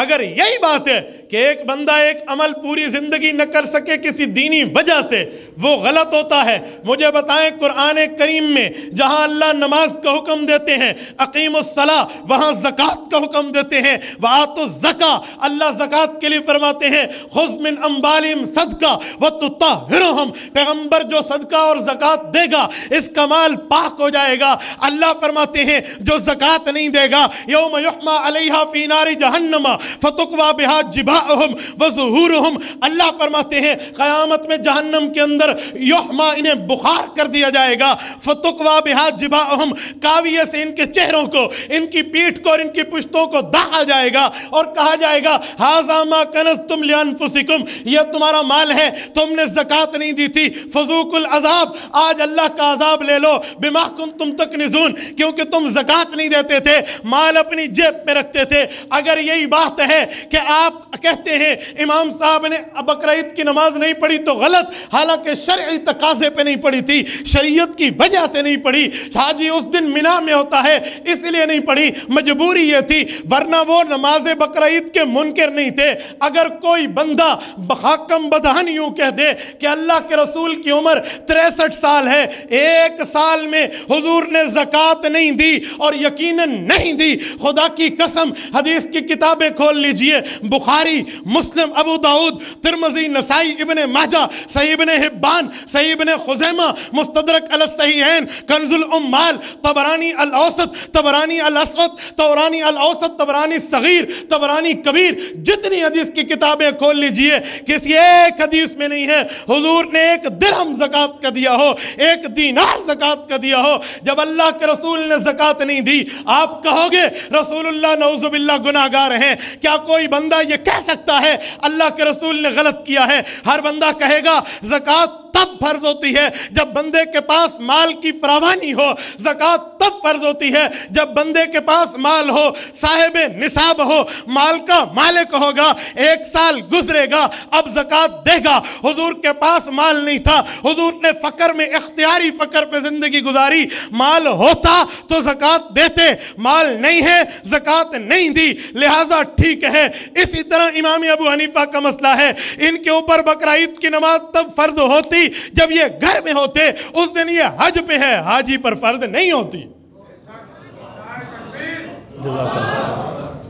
اگر یہی بات ہے کہ ایک بندہ ایک عمل پوری زندگی نہ کر سکے کسی دینی وجہ سے، وہ غلط ہوتا ہے، مجھے بتائیں قرآن کریم میں جہاں اللہ نماز کا حکم دیتے ہیں اقیم الصلاۃ، وہاں زکوٰۃ کا حکم دیتے ہیں وآتوا الزکاۃ، اللہ زکوٰۃ کے لیے فرماتے ہیں خذ من اموالہم صدقہ وتطہرہم، پیغمبر جو صدقہ اور زکوٰۃ دے گا اس کا مال پاک ہو جائے گا۔ اللہ فرماتے ہیں جو زکوٰۃ نہیں دے گا یوم یحمى علیہا فی نار جہنم فتقوی بہا جباہہم وظہورہم، اللہ فرماتے ہیں قیامت میں جہنم کے اندر یحمى انہیں بخار کر دیا جائے گا، فتقوی بہا جباہہم، کاویے سے ان کے چہروں کو، ان کی پیٹھ کو اور ان کی پشتوں کو دہا جائے گا اور کہا جائے گا ھذا ما کنزتم لانفسکم، یہ تمہارا مال ہے، تم نے زکوٰۃ نہیں دی تھی، فذوقوا العذاب، آج اللہ کا عذاب لے لو، بما کنتم تکنزون، کیونکہ تم زکوٰۃ نہیں دیتے تھے، مال اپنی جیب میں رکھتے تھے۔ اگر یہی بات ہے کہ آپ کہتے ہیں امام صاحب نے بقرہ عید کی نماز نہیں پڑھی تو غلط، حالانکہ شرعی تقاضے پہ نہیں پڑھی تھی، شریعت کی وجہ سے نہیں پڑھی، حاجی اس دن منا میں ہوتا ہے اس لیے نہیں پڑھی، مجبوری یہ تھی، ورنہ وہ نماز بقرہ عید کے منکر نہیں تھے۔ اگر کوئی بندہ حاکم بدہن یوں کہہ دے کہ اللہ کے رسول کی عمر 63 سال ہے، ایک سال میں حضور نے زکوٰۃ نہیں دی اور یقیناً نہیں دی، خدا کی قسم حدیث کی کتابیں کھول لیجئے، بخاری، مسلم، ابو داؤد، ترمذی، نسائی، ابن ماجہ، صحیح ابن حبان، صحیح ابن خزیمہ، مستدرک علی الصحیحین، کنز الامال، طبرانی الاوسط، طبرانی الاسود، طبرانی الاوسط، طبرانی صغیر، طبرانی کبیر، جتنی حدیث کی کتابیں کھول لیجئے، کسی ایک حدیث میں نہیں ہے حضور نے ایک درہم زکوٰۃ کا دیا ہو، ایک دینار زکوٰۃ کا دیا ہو۔ جب اللہ کے رسول نے زکوٰۃ نہیں دی، آپ کہو گے رسول اللہ نعوذ باللہ گناہگار ہیں؟ کیا کوئی بندہ یہ کہہ سکتا ہے اللہ کے رسول نے غلط کیا ہے؟ ہر بندہ کہے گا زکوٰۃ تب فرض ہوتی ہے جب بندے کے پاس مال کی فراوانی ہو، زکوٰۃ تب فرض ہوتی ہے جب بندے کے پاس مال ہو، صاحب نصاب ہو، مال کا مالک ہوگا، ایک سال گزرے گا، اب زکوٰۃ دے گا۔ حضور کے پاس مال نہیں تھا، حضور نے فقر میں اختیاری فقر پہ زندگی گزاری، مال ہوتا تو زکوٰۃ دیتے، مال نہیں ہے زکوٰۃ نہیں دی، لہٰذا ٹھیک ہے۔ اسی طرح امام ابو حنیفہ کا مسئلہ ہے، ان کے اوپر بقرہ عید کی نماز تب فرض ہوتی جب یہ گھر میں ہوتے، اس دن یہ حج پہ ہے، حاجی پر فرض نہیں ہوتی۔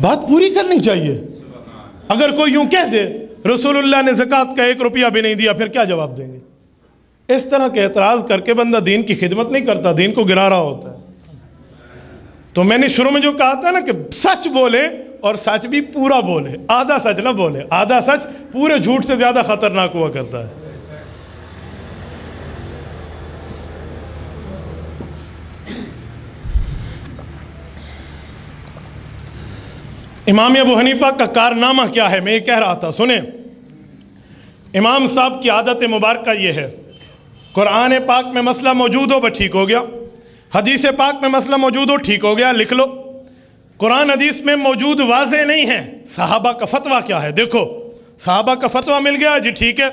بات پوری کرنی چاہیے۔ اگر کوئی یوں کہہ دے رسول اللہ نے زکوٰۃ کا 1 روپیہ بھی نہیں دیا، پھر کیا جواب دیں گے؟ اس طرح کے اعتراض کر کے بندہ دین کی خدمت نہیں کرتا، دین کو گرا رہا ہوتا ہے۔ تو میں نے شروع میں جو کہا تھا نا کہ سچ بولے اور سچ بھی پورا بولے، آدھا سچ نہ بولے، آدھا سچ پورے جھوٹ سے زیادہ خطرناک ہوا کرتا ہے۔ امام ابو حنیفہ کا کارنامہ کیا ہے؟ میں یہ کہہ رہا تھا، سنیں۔ امام صاحب کی عادت مبارکہ یہ ہے، قرآن پاک میں مسئلہ موجود ہو بس ٹھیک ہو گیا، حدیث پاک میں مسئلہ موجود ہو ٹھیک ہو گیا، لکھ لو۔ قرآن حدیث میں موجود واضح نہیں ہے، صحابہ کا فتویٰ کیا ہے دیکھو، صحابہ کا فتویٰ مل گیا جی ٹھیک ہے۔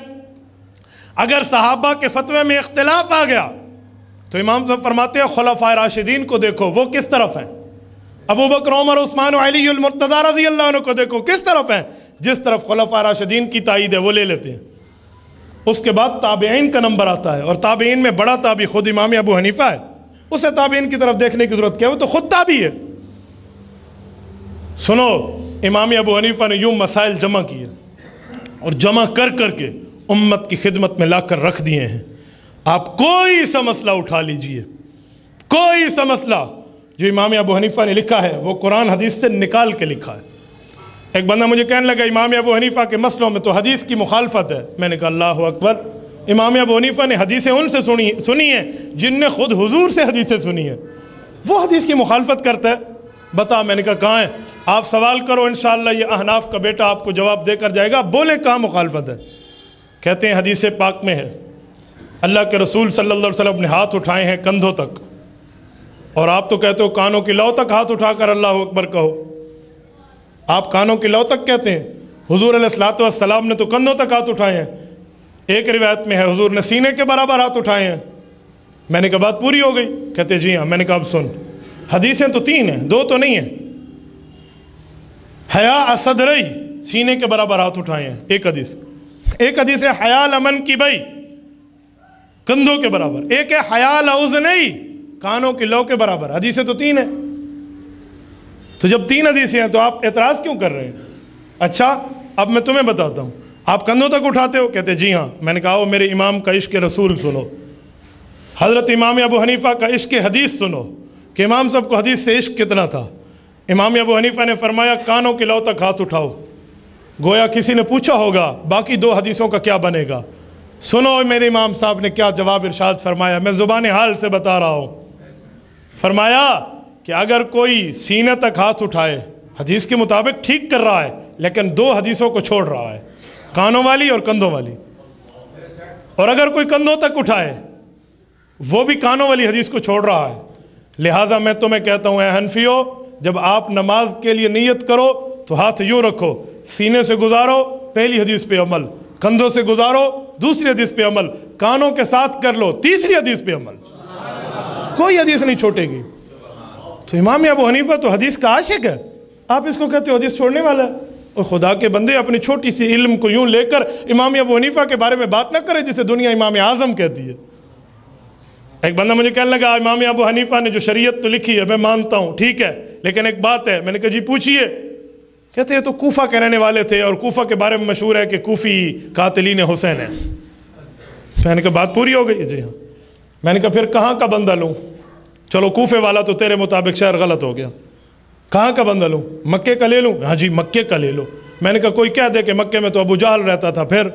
اگر صحابہ کے فتوے میں اختلاف آ گیا تو امام صاحب فرماتے ہیں خلفائے راشدین کو دیکھو وہ کس طرف ہیں، ابو بکر، عمر، عثمان و علی المرتضی رضی اللہ عنہ کو دیکھو کس طرف ہیں، جس طرف خلفائے راشدین کی تائید ہے وہ لے لیتے ہیں۔ اس کے بعد تابعین کا نمبر آتا ہے، اور تابعین میں بڑا تابعی خود امام ابو حنیفہ ہے، اسے تابعین کی طرف دیکھنے کی ضرورت کیا ہے، وہ تو خود تابعی ہے۔ سنو، امام ابو حنیفہ نے یوں مسائل جمع کیے اور جمع کر کر کے امت کی خدمت میں لا کر رکھ دیے ہیں۔ آپ کوئی سا مسئلہ اٹھا لیجئے، کوئی سا مسئلہ جو امام ابو حنیفہ نے لکھا ہے وہ قرآن حدیث سے نکال کے لکھا ہے۔ ایک بندہ مجھے کہنے لگا امام ابو حنیفہ کے مسئلوں میں تو حدیث کی مخالفت ہے۔ میں نے کہا اللہ اکبر، امام ابو حنیفہ نے حدیثیں ان سے سنی ہیں جن نے خود حضور سے حدیثیں سنی ہیں، وہ حدیث کی مخالفت کرتا ہے؟ بتا۔ میں نے کہا کہاں ہے؟ آپ سوال کرو، انشاءاللہ یہ احناف کا بیٹا آپ کو جواب دے کر جائے گا۔ بولیں کہاں مخالفت ہے؟ کہتے ہیں حدیث پاک میں ہے، اللہ کے رسول صلی اللہ علیہ وسلم نے ہاتھ اٹھائے ہیں کندھوں تک، اور آپ تو کہتے ہو کانوں کی لو تک ہاتھ اٹھا کر اللہ اکبر کہو۔ آپ کانوں کی لو تک کہتے ہیں، حضور علیہ الصلوۃ والسلام نے تو کندھوں تک ہاتھ اٹھائے ہیں۔ ایک روایت میں ہے حضور نے سینے کے برابر ہاتھ اٹھائے ہیں۔ میں نے کہا بات پوری ہو گئی؟ کہتے جی ہاں۔ میں نے کہا اب سن، حدیثیں تو 3 ہیں، 2 تو نہیں ہیں۔ حیا صدرئی، سینے کے برابر ہاتھ اٹھائے ہیں، ایک حدیث۔ ایک حدیث ہے حیا لمن کی بئی، کندھوں کے برابر۔ ایک ہے حیا اذنئی، کانوں کی لو کے برابر۔ حدیثیں تو 3 ہیں۔ تو جب 3 حدیثیں ہیں تو آپ اعتراض کیوں کر رہے ہیں؟ اچھا اب میں تمہیں بتاتا ہوں، آپ کندھوں تک اٹھاتے ہو؟ کہتے جی ہاں۔ میں نے کہا میرے امام کا عشق رسول سنو، حضرت امام ابو حنیفہ کا عشق حدیث سنو کہ امام صاحب کو حدیث سے عشق کتنا تھا۔ امام ابو حنیفہ نے فرمایا کانوں کی لو تک ہاتھ اٹھاؤ۔ گویا کسی نے پوچھا ہوگا باقی 2 حدیثوں کا کیا بنے گا؟ سنو میرے امام صاحب نے کیا جواب ارشاد فرمایا، میں زبان حال سے بتا رہا ہوں۔ فرمایا کہ اگر کوئی سینے تک ہاتھ اٹھائے، حدیث کے مطابق ٹھیک کر رہا ہے، لیکن 2 حدیثوں کو چھوڑ رہا ہے، کانوں والی اور کندھوں والی۔ اور اگر کوئی کندھوں تک اٹھائے، وہ بھی کانوں والی حدیث کو چھوڑ رہا ہے۔ لہٰذا میں تمہیں کہتا ہوں اے حنفیو، جب آپ نماز کے لیے نیت کرو تو ہاتھ یوں رکھو، سینے سے گزارو پہلی حدیث پہ عمل، کندھوں سے گزارو دوسری حدیث پہ عمل، کانوں کے ساتھ کر لو تیسری حدیث پہ عمل، کوئی حدیث نہیں چھوٹے گی۔ تو امام ابو حنیفہ تو حدیث کا عاشق ہے، آپ اس کو کہتے ہو حدیث چھوڑنے والا ہے؟ اور خدا کے بندے اپنی چھوٹی سی علم کو یوں لے کر امام ابو حنیفہ کے بارے میں بات نہ کرے جسے دنیا امام اعظم کہتی ہے۔ ایک بندہ مجھے کہنے لگا امام ابو حنیفہ نے جو شریعت تو لکھی ہے میں مانتا ہوں ٹھیک ہے، لیکن ایک بات ہے۔ میں نے کہا جی پوچھئے۔ کہتے ہیں تو کوفہ کے رہنے والے تھے اور کوفہ کے بارے میں مشہور ہے کہ کوفی قاتلین حسین ہیں۔ میں نے کہا بات پوری ہو گئی؟ جی ہاں۔ میں نے کہا پھر کہاں کا بندہ لوں؟ چلو کوفے والا تو تیرے مطابق شہر غلط ہو گیا، کہاں کا بندہ لوں؟ مکے کا لے لوں؟ ہاں جی مکے کا لے لو۔ میں نے کہا کوئی کہہ دے کہ مکے میں تو ابو جہل رہتا تھا، پھر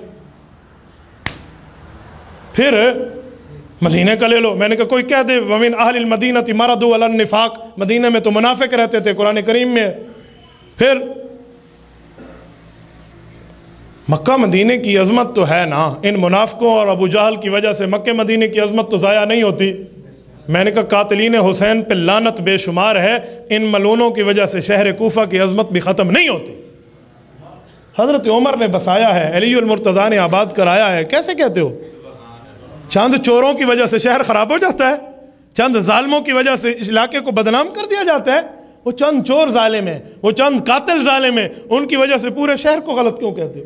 مدینہ کا لے لو۔ میں نے کہا کوئی کہہ دے ومن اہل المدینہ مردوا علی النفاق، مدینہ میں تو منافق رہتے تھے، قرآن کریم میں۔ پھر مکہ مدینہ کی عظمت تو ہے نا، ان منافقوں اور ابو جہل کی وجہ سے مکہ مدینہ کی عظمت تو ضائع نہیں ہوتی۔ میں نے کہا قاتلین حسین پہ لعنت بے شمار ہے، ان ملعونوں کی وجہ سے شہر کوفہ کی عظمت بھی ختم نہیں ہوتی۔ حضرت عمر نے بسایا ہے، علی المرتضیٰ نے آباد کرایا ہے، کیسے کہتے ہو؟ چند چوروں کی وجہ سے شہر خراب ہو جاتا ہے، چند ظالموں کی وجہ سے اس علاقے کو بدنام کر دیا جاتا ہے؟ وہ چند چور ظالم ہیں، وہ چند قاتل ظالم ہیں، ان کی وجہ سے پورے شہر کو غلط کیوں کہتے ہو؟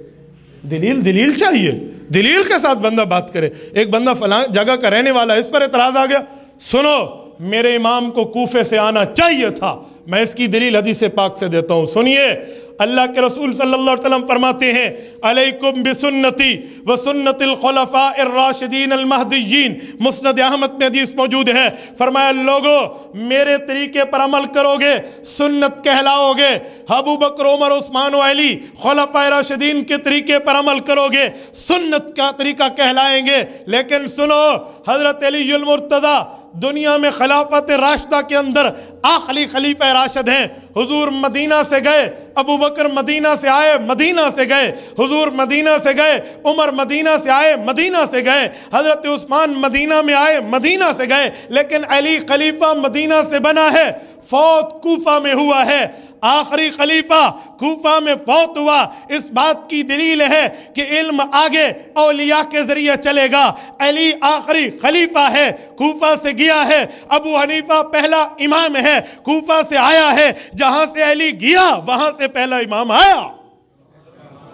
دلیل چاہیے، دلیل کے ساتھ بندہ بات کرے۔ ایک بندہ فلاں جگہ کا رہنے والا، اس پر اعتراض آ گیا، سنو میرے امام کو کوفے سے آنا چاہیے تھا، میں اس کی دلیل حدیث پاک سے دیتا ہوں، سنیے۔ اللہ کے رسول صلی اللہ علیہ وسلم فرماتے ہیں علیکم بسنتی وسنت الخلفاء الراشدین المہدیین، مسند احمد میں حدیث موجود ہے، فرمایا لوگو میرے طریقے پر عمل کرو گے سنت کہلاؤ گے، ابو بکر عمر عثمان و علی خلفاء راشدین کے طریقے پر عمل کرو گے سنت کا طریقہ کہلائیں گے۔ لیکن سنو حضرت علی المرتضیٰ دنیا میں خلافت راشدہ کے اندر آخری خلیفہ راشد ہیں۔ حضور مدینہ سے گئے، ابو بکر مدینہ سے آئے، مدینہ سے گئے، حضور مدینہ سے گئے، عمر مدینہ سے آئے، مدینہ سے گئے، حضرت عثمان مدینہ میں آئے، مدینہ سے گئے، لیکن علی خلیفہ مدینہ سے بنا ہے، فوت کوفہ میں ہوا ہے۔ آخری خلیفہ کوفہ میں فوت ہوا، اس بات کی دلیل ہے کہ علم آگے اولیاء کے ذریعے چلے گا۔ علی آخری خلیفہ ہے، کوفہ سے گیا ہے۔ ابو حنیفہ پہلا امام ہے، کوفہ سے آیا ہے۔ جہاں سے علی گیا وہاں سے پہلا امام آیا،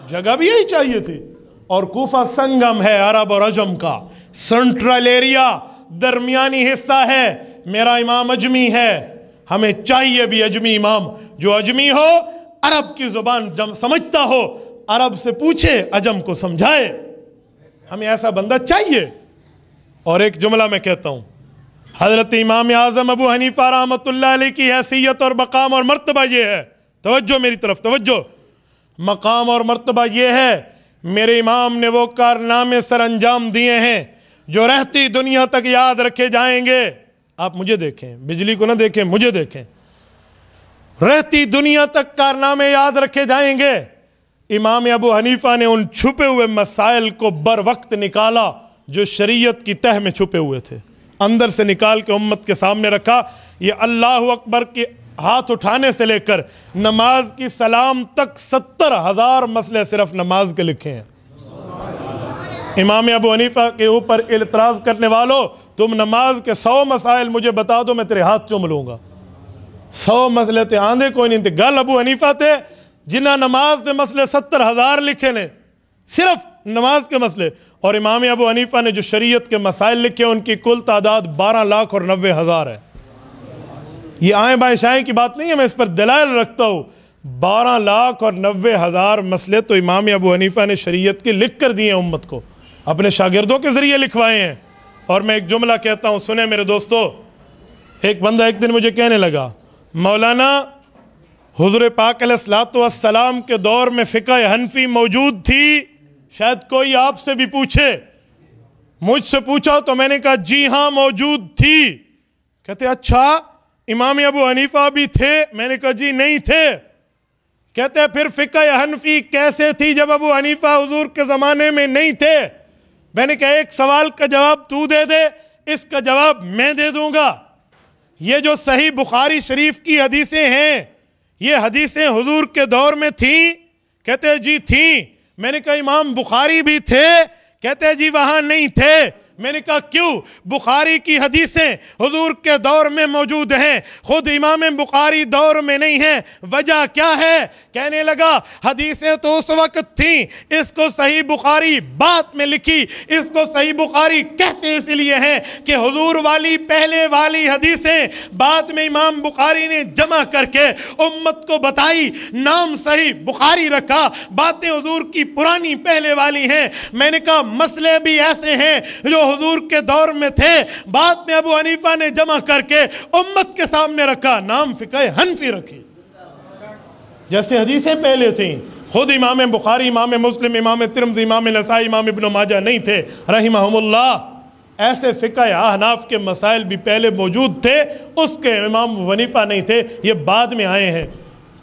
جگہ بھی یہی چاہیے تھی۔ اور کوفہ سنگم ہے عرب اور عجم کا، سنٹرل ایریا، درمیانی حصہ ہے۔ میرا امام اجمی ہے، ہمیں چاہیے بھی اجمی امام، جو اجمی ہو، عرب کی زبان سمجھتا ہو، عرب سے پوچھے، عجم کو سمجھائے، ہمیں ایسا بندہ چاہیے۔ اور ایک جملہ میں کہتا ہوں، حضرت امام اعظم ابو حنیفہ رحمۃ اللہ علیہ کی حیثیت اور مقام اور مرتبہ یہ ہے، توجہ میری طرف توجہ، مقام اور مرتبہ یہ ہے، میرے امام نے وہ کارنامے سر انجام دیے ہیں جو رہتی دنیا تک یاد رکھے جائیں گے۔ آپ مجھے دیکھیں، بجلی کو نہ دیکھیں، مجھے دیکھیں، رہتی دنیا تک کارنامے یاد رکھے جائیں گے۔ امام ابو حنیفہ نے ان چھپے ہوئے مسائل کو بر وقت نکالا جو شریعت کی تہ میں چھپے ہوئے تھے، اندر سے نکال کے امت کے سامنے رکھا۔ یہ اللہ اکبر کے ہاتھ اٹھانے سے لے کر نماز کی سلام تک 70,000 مسئلے صرف نماز کے لکھے ہیں۔ امام ابو حنیفہ کے اوپر اعتراض کرنے والوں، تم نماز کے 100 مسائل مجھے بتا دو، میں تیرے ہاتھ چوم لوں گا۔ 100 مسئلے تے آندھے کوئی نہیں تھے، گل ابو حنیفہ تھے جنہ نماز دے مسئلے 70,000 لکھے نے، صرف نماز کے مسئلے۔ اور امام ابو حنیفہ نے جو شریعت کے مسائل لکھے ان کی کل تعداد 12,90,000 ہے۔ یہ آئیں بائیں شائیں کی بات نہیں ہے، میں اس پر دلائل رکھتا ہوں۔ 12,90,000 مسئلے تو امام ابو حنیفہ نے شریعت کے لکھ کر دیے ہیں، امت کو اپنے شاگردوں کے ذریعے لکھوائے ہیں۔ اور میں ایک جملہ کہتا ہوں، سنیں میرے دوستو۔ ایک بندہ ایک دن مجھے کہنے لگا، مولانا حضور پاک علیہ السلام کے دور میں فقہ حنفی موجود تھی، شاید کوئی آپ سے بھی پوچھے۔ مجھ سے پوچھا تو میں نے کہا جی ہاں موجود تھی۔ کہتے اچھا امام ابو حنیفہ بھی تھے؟ میں نے کہا جی نہیں تھے۔ کہتے پھر فقہ حنفی کیسے تھی جب ابو حنیفہ حضور کے زمانے میں نہیں تھے؟ میں نے کہا ایک سوال کا جواب تو دے دے، اس کا جواب میں دے دوں گا۔ یہ جو صحیح بخاری شریف کی حدیثیں ہیں، یہ حدیثیں حضور کے دور میں تھیں؟ کہتے جی تھیں۔ میں نے کہا امام بخاری بھی تھے؟ کہتے جی وہاں نہیں تھے۔ میں نے کہا کیوں؟ بخاری کی حدیثیں حضور کے دور میں موجود ہیں، خود امام بخاری دور میں نہیں ہیں، وجہ کیا ہے؟ کہنے لگا حدیثیں تو اس وقت تھیں، اس کو صحیح بخاری بعد میں لکھی، اس کو صحیح بخاری کہتے اس لیے ہیں کہ حضور والی پہلے والی حدیثیں بعد میں امام بخاری نے جمع کر کے امت کو بتائی، نام صحیح بخاری رکھا، باتیں حضور کی پرانی پہلے والی ہیں۔ میں نے کہا مسئلے بھی ایسے ہیں جو حضور کے دور میں تھے، بعد میں ابو حنیفہ نے جمع کر کے امت کے سامنے رکھا، نام فقہ حنفی رکھی۔ جیسے حدیثیں پہلے تھیں، خود امام بخاری، امام مسلم، امام ترمذی، امام نسائی، امام ابن ماجہ نہیں تھے رحمہم اللہ، ایسے فقہ احناف کے مسائل بھی پہلے موجود تھے، اس کے امام حنیفہ نہیں تھے، یہ بعد میں آئے ہیں۔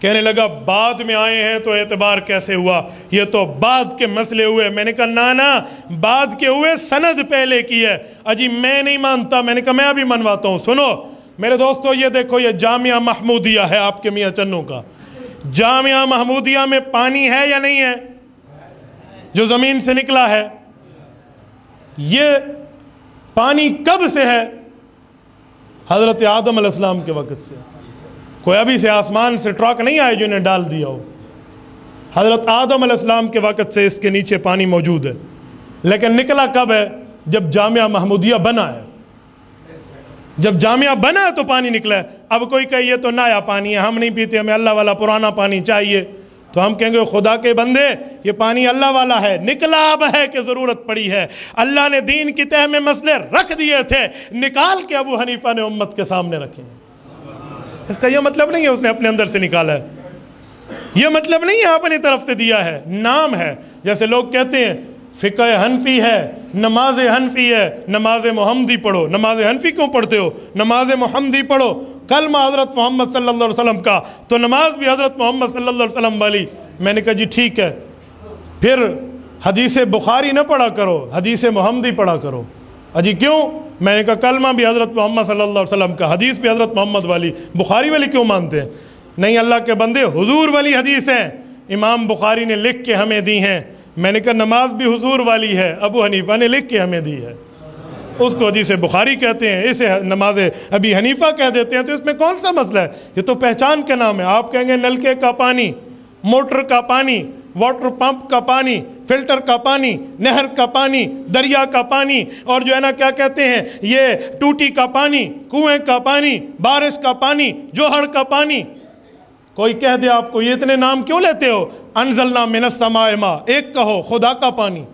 کہنے لگا بعد میں آئے ہیں تو اعتبار کیسے ہوا؟ یہ تو بعد کے مسئلے ہوئے۔ میں نے کہا نا بعد کے ہوئے، سند پہلے کی ہے۔ اجی میں نہیں مانتا، میں نے کہا میں ابھی منواتا ہوں۔ سنو میرے دوستو، یہ دیکھو، یہ جامعہ محمودیہ ہے آپ کے میاں چنوں کا۔ جامعہ محمودیہ میں پانی ہے یا نہیں ہے جو زمین سے نکلا ہے؟ یہ پانی کب سے ہے؟ حضرت آدم علیہ السلام کے وقت سے۔ کوئی ابھی سے آسمان سے ٹرک نہیں آئے جو انہیں ڈال دیا ہو۔ حضرت آدم علیہ السلام کے وقت سے اس کے نیچے پانی موجود ہے، لیکن نکلا کب ہے؟ جب جامعہ محمودیہ بنا ہے۔ جب جامعہ بنا ہے تو پانی نکلا ہے۔ اب کوئی کہے یہ تو نیا پانی ہے، ہم نہیں پیتے، ہمیں اللہ والا پرانا پانی چاہیے، تو ہم کہیں گے خدا کے بندے یہ پانی اللہ والا ہے، نکلا اب ہے کہ ضرورت پڑی ہے۔ اللہ نے دین کی تہ میں مسئلے رکھ دیے تھے، نکال کے ابو حنیفہ نے امت کے سامنے رکھے ہیں۔ اس کا یہ مطلب نہیں ہے اس نے اپنے اندر سے نکالا ہے، یہ مطلب نہیں ہے اپنی طرف سے دیا ہے، نام ہے۔ جیسے لوگ کہتے ہیں فقہ حنفی ہے، نماز حنفی ہے، نماز محمدی پڑھو۔ نماز حنفی کیوں پڑھتے ہو؟ نماز محمدی پڑھو، کلمہ حضرت محمد صلی اللہ علیہ وسلم کا، تو نماز بھی حضرت محمد صلی اللہ علیہ وسلم والی۔ میں نے کہا جی ٹھیک ہے، پھر حدیث بخاری نہ پڑھا کرو، حدیث محمدی پڑھا کرو۔ اجی کیوں؟ میں نے کہا کلمہ بھی حضرت محمد صلی اللہ علیہ وسلم کا، حدیث بھی حضرت محمد والی، بخاری والی کیوں مانتے ہیں؟ نہیں اللہ کے بندے، حضور والی حدیث ہیں، امام بخاری نے لکھ کے ہمیں دی ہیں۔ میں نے کہا نماز بھی حضور والی ہے، ابو حنیفہ نے لکھ کے ہمیں دی ہے، اس کو حدیث بخاری کہتے ہیں، اسے نماز ابی حنیفہ کہہ دیتے ہیں، تو اس میں کون سا مسئلہ ہے؟ یہ تو پہچان کے نام ہے۔ آپ کہیں گے نلکے کا پانی، موٹر کا پانی، واٹر پمپ کا پانی، فلٹر کا پانی، نہر کا پانی، دریا کا پانی، اور جو ہے نا کیا کہتے ہیں یہ ٹوٹی کا پانی، کنویں کا پانی، بارش کا پانی، جوہر کا پانی۔ کوئی کہہ دے آپ کو یہ اتنے نام کیوں لیتے ہو؟ انزلنا من السماء ماء، ایک کہو خدا کا پانی۔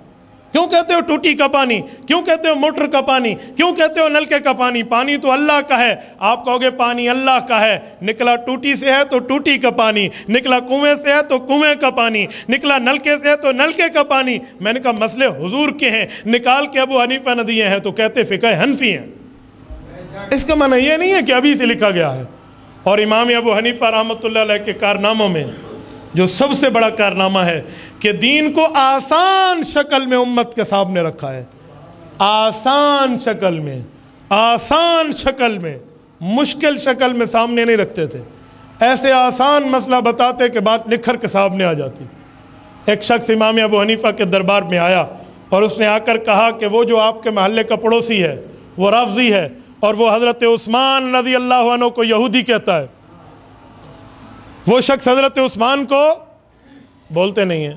کیوں کہتے ہو ٹوٹی کا پانی؟ کیوں کہتے ہو موٹر کا پانی؟ کیوں کہتے ہو نلکے کا پانی؟ پانی تو اللہ کا ہے۔ آپ کہو گے پانی اللہ کا ہے، نکلا ٹوٹی سے ہے تو ٹوٹی کا پانی، نکلا کنویں سے ہے تو کنویں کا پانی، نکلا نلکے سے ہے تو نلکے کا پانی۔ میں نے کہا مسئلے حضور کے ہیں، نکال کے ابو حنیفہ نے دیے ہیں تو کہتے فقہ حنفی ہیں۔ اس کا معنی یہ نہیں ہے کہ ابھی سے لکھا گیا ہے۔ اور امام ابو حنیفہ رحمۃ اللہ علیہ کے کارناموں میں جو سب سے بڑا کارنامہ ہے کہ دین کو آسان شکل میں امت کے سامنے رکھا ہے، آسان شکل میں، آسان شکل میں، مشکل شکل میں سامنے نہیں رکھتے تھے۔ ایسے آسان مسئلہ بتاتے کہ بات نکھر کے سامنے آ جاتی۔ ایک شخص امام ابو حنیفہ کے دربار میں آیا اور اس نے آ کر کہا کہ وہ جو آپ کے محلے کا پڑوسی ہے وہ رافضی ہے، اور وہ حضرت عثمان رضی اللہ عنہ کو یہودی کہتا ہے۔ وہ شخص حضرت عثمان کو بولتے نہیں ہیں۔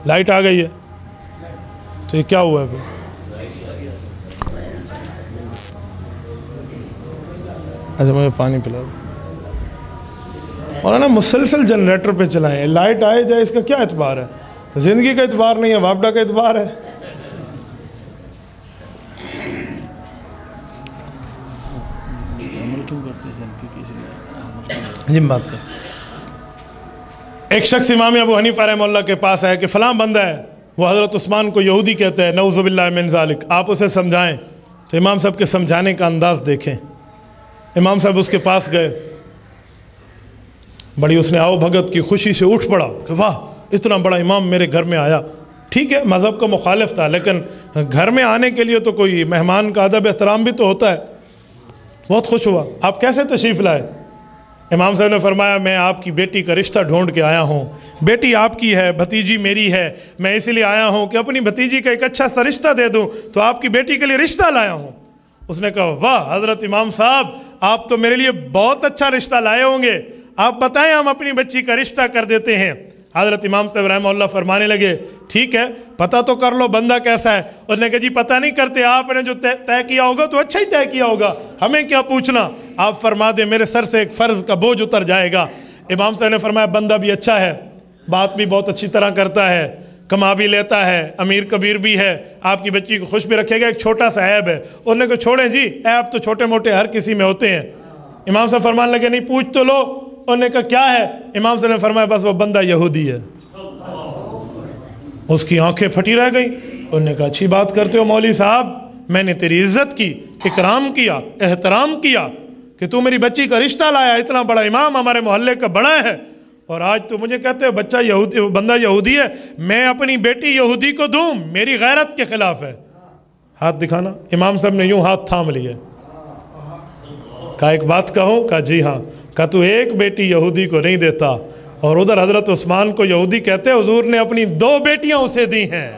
لائٹ آ گئی ہے تو یہ کیا ہوا ہے؟ اچھا مجھے پانی پلا اور نا مسلسل جنریٹر پہ چلائیں، لائٹ آئے جائے اس کا کیا اعتبار ہے؟ زندگی کا اعتبار نہیں ہے، وابڈا کا اعتبار ہے۔ جی بات کر۔ ایک شخص امام ابو حنیفہ رحمہ اللہ کے پاس آیا کہ فلاں بندہ ہے وہ حضرت عثمان کو یہودی کہتا ہے، نعوذ باللہ من ذالک، آپ اسے سمجھائیں۔ تو امام صاحب کے سمجھانے کا انداز دیکھیں۔ امام صاحب اس کے پاس گئے، بڑی اس نے آؤ بھگت کی خوشی سے اٹھ پڑا کہ واہ اتنا بڑا امام میرے گھر میں آیا۔ ٹھیک ہے مذہب کا مخالف تھا، لیکن گھر میں آنے کے لیے تو کوئی مہمان کا ادب احترام بھی تو ہوتا ہے۔ بہت خوش ہوا۔ آپ کیسے تشریف لائے؟ امام صاحب نے فرمایا میں آپ کی بیٹی کا رشتہ ڈھونڈ کے آیا ہوں، بیٹی آپ کی ہے، بھتیجی میری ہے، میں اسی لیے آیا ہوں کہ اپنی بھتیجی کا ایک اچھا سا رشتہ دے دوں، تو آپ کی بیٹی کے لیے رشتہ لایا ہوں۔ اس نے کہا واہ حضرت امام صاحب، آپ تو میرے لیے بہت اچھا رشتہ لائے ہوں گے، آپ بتائیں ہم اپنی بچی کا رشتہ کر دیتے ہیں۔ حضرت امام صاحب رحمہ اللہ فرمانے لگے ٹھیک ہے پتہ تو کر لو بندہ کیسا ہے۔ اس نے کہا جی پتہ نہیں کرتے، آپ نے جو طے کیا ہوگا تو اچھا ہی طے کیا ہوگا، ہمیں کیا پوچھنا، آپ فرما دیں میرے سر سے ایک فرض کا بوجھ اتر جائے گا۔ امام صاحب نے فرمایا بندہ بھی اچھا ہے، بات بھی بہت اچھی طرح کرتا ہے، کما بھی لیتا ہے، امیر کبیر بھی ہے، آپ کی بچی کو خوش بھی رکھے گا، ایک چھوٹا سا عیب ہے۔ انہوں نے کہا چھوڑیں جی، عیب تو چھوٹے موٹے ہر کسی میں ہوتے ہیں۔ امام صاحب فرمانے لگے نہیں پوچھ تو لو۔ انہوں نے کہا کیا ہے؟ امام صاحب نے فرمایا بس وہ بندہ یہودی ہے۔ اس کی آنکھیں پھٹی رہ گئیں۔ انہوں نے کہا اچھی بات کرتے ہو مولوی صاحب، میں نے تیری عزت کی، اکرام کیا، احترام کیا کہ تو میری بچی کا رشتہ لایا، اتنا بڑا امام ہمارے محلے کا بڑا ہے، اور آج تو مجھے کہتے ہو بندہ یہودی ہے، میں اپنی بیٹی یہودی کو دوں، میری غیرت کے خلاف ہے۔ ہاتھ دکھانا۔ امام صاحب نے یوں ہاتھ تھام لیے، کہا ایک بات کہوں؟ کہا جی ہاں۔ کہا تو ایک بیٹی یہودی کو نہیں دیتا، اور ادھر حضرت عثمان کو یہودی کہتے، حضور نے اپنی 2 بیٹیاں اسے دی ہیں۔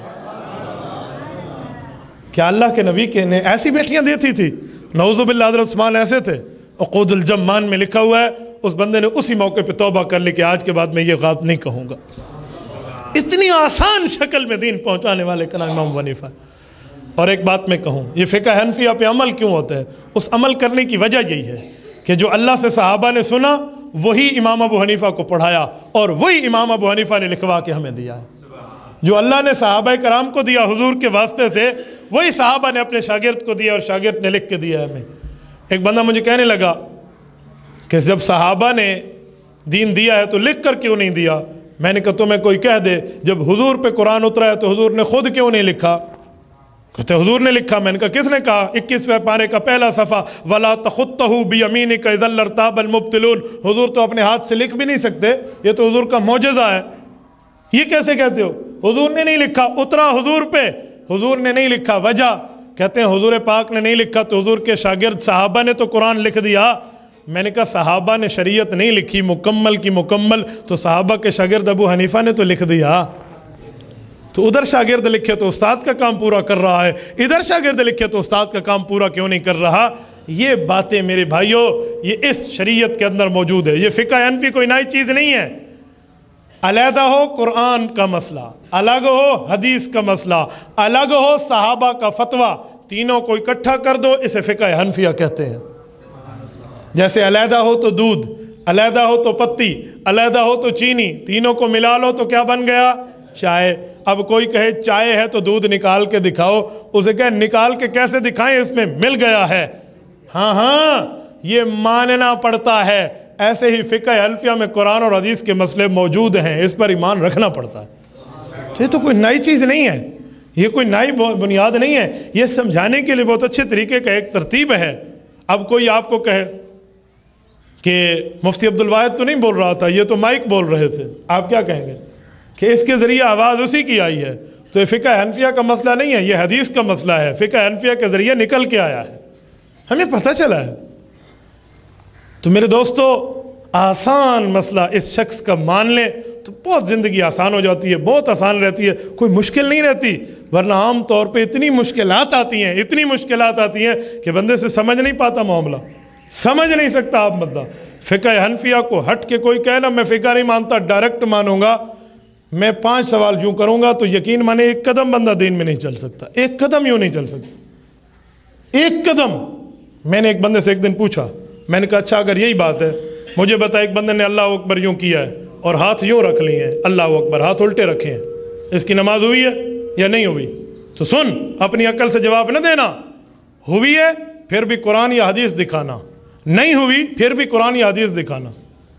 کیا اللہ کے نبی کے نے ایسی بیٹیاں دیتی تھی؟ نعوذ باللہ حضرت عثمان ایسے تھے۔ عقود الجمان میں لکھا ہوا ہے اس بندے نے اسی موقع پہ توبہ کر لی کہ آج کے بعد میں یہ غلط نہیں کہوں گا۔ اتنی آسان شکل میں دین پہنچانے والے کا نام امام حنیفہ۔ اور ایک بات میں کہوں، یہ فقہ حنفیہ پہ عمل کیوں ہوتا ہے؟ اس عمل کرنے کی وجہ یہی ہے کہ جو اللہ سے صحابہ نے سنا وہی امام ابو حنیفہ کو پڑھایا، اور وہی امام ابو حنیفہ نے لکھوا کے ہمیں دیا ہے۔ جو اللہ نے صحابہ کرام کو دیا حضور کے واسطے سے، وہی صحابہ نے اپنے شاگرد کو دیا، اور شاگرد نے لکھ کے دیا ہے ہمیں۔ ایک بندہ مجھے کہنے لگا کہ جب صحابہ نے دین دیا ہے تو لکھ کر کیوں نہیں دیا؟ میں نے کہا تمہیں کوئی کہہ دے جب حضور پہ قرآن اترا ہے تو حضور نے خود کیوں نہیں لکھا؟ کہتے حضور نے لکھا۔ میں نے کہا کس نے کہا؟ 21ویں پارے کا پہلا صفحہ، وَلَا تَخُطَّهُ بِيَمِينِكَ إِذًا لَارْتَابَ الْمُبْطِلُونَ۔ حضور تو اپنے ہاتھ سے لکھ بھی نہیں سکتے، یہ تو حضور کا معجزہ ہے۔ یہ کیسے کہتے ہو؟ حضور نے نہیں لکھا، اترا حضور پہ، حضور نے نہیں لکھا۔ وجہ کہتے ہیں حضور پاک نے نہیں لکھا تو حضور کے شاگرد صحابہ نے تو قرآن لکھ دیا۔ میں نے کہا صحابہ نے شریعت نہیں لکھی مکمل کی مکمل، تو صحابہ کے شاگرد ابو حنیفہ نے تو لکھ دیا۔ تو ادھر شاگرد لکھے تو استاد کا کام پورا کر رہا ہے، ادھر شاگرد لکھے تو استاد کا کام پورا کیوں نہیں کر رہا؟ یہ باتیں میرے بھائیوں یہ اس شریعت کے اندر موجود ہے۔ یہ فقہ حنفی کوئی نئی چیز نہیں ہے۔ علیحدہ ہو قرآن کا مسئلہ، الگ ہو حدیث کا مسئلہ، الگ ہو صحابہ کا فتویٰ، تینوں کو اکٹھا کر دو، اسے فقہ حنفیہ کہتے ہیں۔ جیسے علیحدہ ہو تو دودھ، علیحدہ ہو تو پتی، علیحدہ ہو تو چینی، تینوں کو ملا لو تو کیا بن گیا؟ چائے۔ اب کوئی کہے چائے ہے تو دودھ نکال کے دکھاؤ، اسے کہے نکال کے کیسے دکھائیں، اس میں مل گیا ہے۔ ہاں یہ ماننا پڑتا ہے۔ ایسے ہی فقہ حنفیہ میں قرآن اور حدیث کے مسئلے موجود ہیں، اس پر ایمان رکھنا پڑتا ہے۔ یہ تو کوئی نئی چیز نہیں ہے، یہ کوئی نئی بنیاد نہیں ہے، یہ سمجھانے کے لیے بہت اچھے طریقے کا ایک ترتیب ہے۔ اب کوئی آپ کو کہے کہ مفتی عبدالواحد تو نہیں بول رہا تھا، یہ تو مائک بول رہے تھے، آپ کیا کہیں گے؟ کہ اس کے ذریعے آواز اسی کی آئی ہے۔ تو یہ فقہ حنفیہ کا مسئلہ نہیں ہے، یہ حدیث کا مسئلہ ہے، فقہ حنفیہ کے ذریعے نکل کے آیا ہے، ہمیں پتہ چلا ہے۔ تو میرے دوستو آسان مسئلہ اس شخص کا مان لیں تو بہت زندگی آسان ہو جاتی ہے، بہت آسان رہتی ہے، کوئی مشکل نہیں رہتی۔ ورنہ عام طور پہ اتنی مشکلات آتی ہیں، اتنی مشکلات آتی ہیں کہ بندے سے سمجھ نہیں پاتا معاملہ، سمجھ نہیں سکتا آپ بندہ۔ فقہ حنفیہ کو ہٹ کے کوئی کہے نا میں فقہ نہیں مانتا، ڈائریکٹ مانوں گا، میں 5 سوال یوں کروں گا تو یقین مانے ایک قدم بندہ دین میں نہیں چل سکتا، ایک قدم یوں نہیں چل سکتا، ایک قدم۔ میں نے ایک بندے سے ایک دن پوچھا، میں نے کہا اچھا اگر یہی بات ہے مجھے بتا، ایک بندے نے اللہ اکبر یوں کیا ہے اور ہاتھ یوں رکھ لیے ہیں، اللہ اکبر ہاتھ الٹے رکھے ہیں، اس کی نماز ہوئی ہے یا نہیں ہوئی؟ تو سن، اپنی عقل سے جواب نہ دینا، ہوئی ہے پھر بھی قرآن یا حدیث دکھانا، نہیں ہوئی پھر بھی قرآن یا حدیث دکھانا۔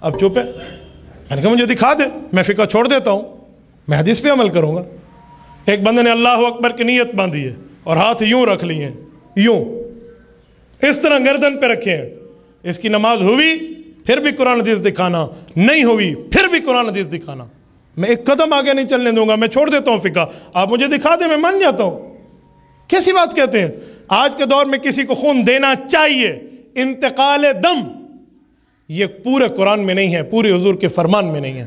اب چپ ہے؟ میں نے کہا مجھے دکھا دے، میں فقہ چھوڑ دیتا ہوں، میں حدیث پہ عمل کروں گا۔ ایک بندے نے اللہ اکبر کی نیت باندھی ہے اور ہاتھ یوں رکھ لیے ہیں، یوں اس طرح گردن پہ رکھے ہیں، اس کی نماز ہوئی پھر بھی قرآن حدیث دکھانا، نہیں ہوئی پھر بھی قرآن حدیث دکھانا۔ میں ایک قدم آگے نہیں چلنے دوں گا، میں چھوڑ دیتا ہوں فقہ، آپ مجھے دکھا دیں میں مان جاتا ہوں۔ کیسی بات کہتے ہیں؟ آج کے دور میں کسی کو خون دینا چاہیے، انتقال دم، یہ پورے قرآن میں نہیں ہے، پورے حضور کے فرمان میں نہیں ہے۔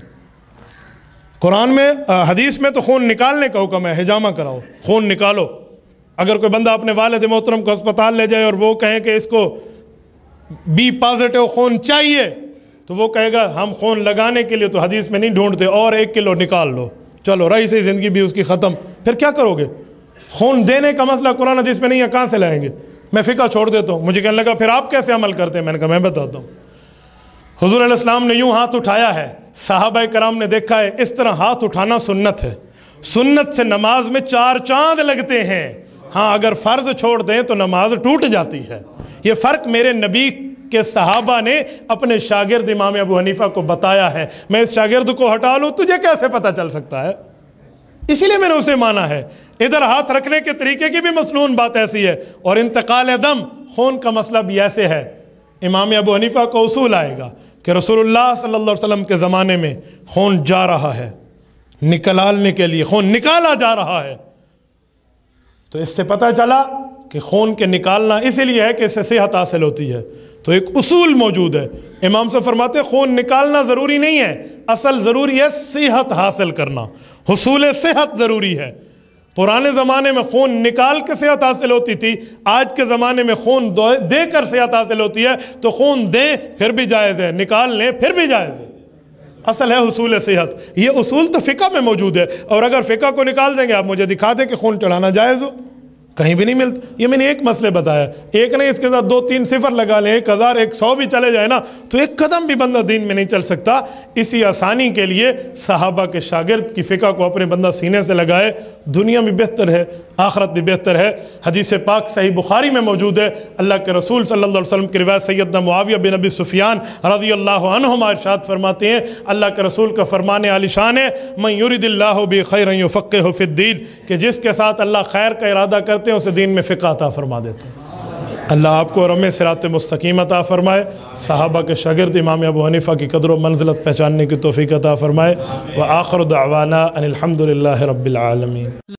قرآن میں حدیث میں تو خون نکالنے کا حکم ہے، حجامہ کراؤ، خون نکالو۔ اگر کوئی بندہ اپنے والد محترم کو اسپتال لے جائے اور وہ کہیں کہ اس کو بی پازیٹیو خون چاہیے، تو وہ کہے گا ہم خون لگانے کے لیے تو حدیث میں نہیں ڈھونڈتے، اور 1 کلو نکال لو، چلو رہی سے زندگی بھی اس کی ختم۔ پھر کیا کرو گے؟ خون دینے کا مسئلہ قرآن حدیث میں نہیں ہے، کہاں سے لائیں گے؟ میں فقہ چھوڑ دیتا ہوں۔ مجھے کہنے لگا پھر آپ کیسے عمل کرتے ہیں؟ میں نے کہا میں بتاتا ہوں۔ حضور علیہ السلام نے یوں ہاتھ اٹھایا ہے، صحابہ کرام نے دیکھا ہے، اس طرح ہاتھ اٹھانا سنت ہے۔ سنت سے نماز میں 4 چاند لگتے ہیں، ہاں اگر فرض چھوڑ دیں تو نماز ٹوٹ جاتی ہے۔ یہ فرق میرے نبی کے صحابہ نے اپنے شاگرد امام ابو حنیفہ کو بتایا ہے۔ میں اس شاگرد کو ہٹا لوں، تجھے کیسے پتہ چل سکتا ہے؟ اسی لیے میں نے اسے مانا ہے۔ ادھر ہاتھ رکھنے کے طریقے کی بھی مسنون بات ایسی ہے، اور انتقال دم خون کا مسئلہ بھی ایسے ہے۔ امام ابو حنیفہ کو اصول آئے گا کہ رسول اللہ صلی اللہ علیہ وسلم کے زمانے میں خون جا رہا ہے، نکالنے کے لیے خون نکالا جا رہا ہے، تو اس سے پتہ چلا کہ خون کے نکالنا اسی لیے ہے کہ اس سے صحت حاصل ہوتی ہے۔ تو ایک اصول موجود ہے۔ امام سے فرماتے ہیں خون نکالنا ضروری نہیں ہے، اصل ضروری ہے صحت حاصل کرنا، حصول صحت ضروری ہے۔ پرانے زمانے میں خون نکال کے صحت حاصل ہوتی تھی، آج کے زمانے میں خون دے کر صحت حاصل ہوتی ہے۔ تو خون دیں پھر بھی جائز ہے، نکال لیں پھر بھی جائز ہے۔ اصل ہے حصول صحت۔ یہ اصول تو فقہ میں موجود ہے، اور اگر فقہ کو نکال دیں گے، آپ مجھے دکھا دیں کہ خون چڑھانا جائز ہو، کہیں بھی نہیں ملتا۔ یہ میں نے ایک مسئلے بتایا، ایک نہیں اس کے ساتھ 2-3 صفر لگا لیں، 1000 100 بھی چلے جائے نا، تو ایک قدم بھی بندہ دین میں نہیں چل سکتا۔ اسی آسانی کے لیے صحابہ کے شاگرد کی فقہ کو اپنے بندہ سینے سے لگائے، دنیا بھی بہتر ہے، آخرت بھی بہتر ہے۔ حدیث پاک صحیح بخاری میں موجود ہے، اللہ کے رسول صلی اللہ علیہ وسلم کی روایت سیدنا معاویہ بن ابی سفیان رضی اللہ عنہما ارشاد فرماتے ہیں، اللہ کے رسول کا فرمان عالی شان ہے، من یرد اللہ بہ خیرا یفقہہ فی الدین، کہ جس کے ساتھ اللہ خیر کا ارادہ کرتے ہیں اسے دین میں فقہ عطا فرما دیتے ہیں۔ اللہ آپ کو رمے صراط مستقیم عطا فرمائے، صحابہ کے شاگرد امام ابو حنیفہ کی قدر و منزلت پہچاننے کی توفیق عطا فرمائے۔ وآخر دعوانا ان الحمد للہ رب العالمین۔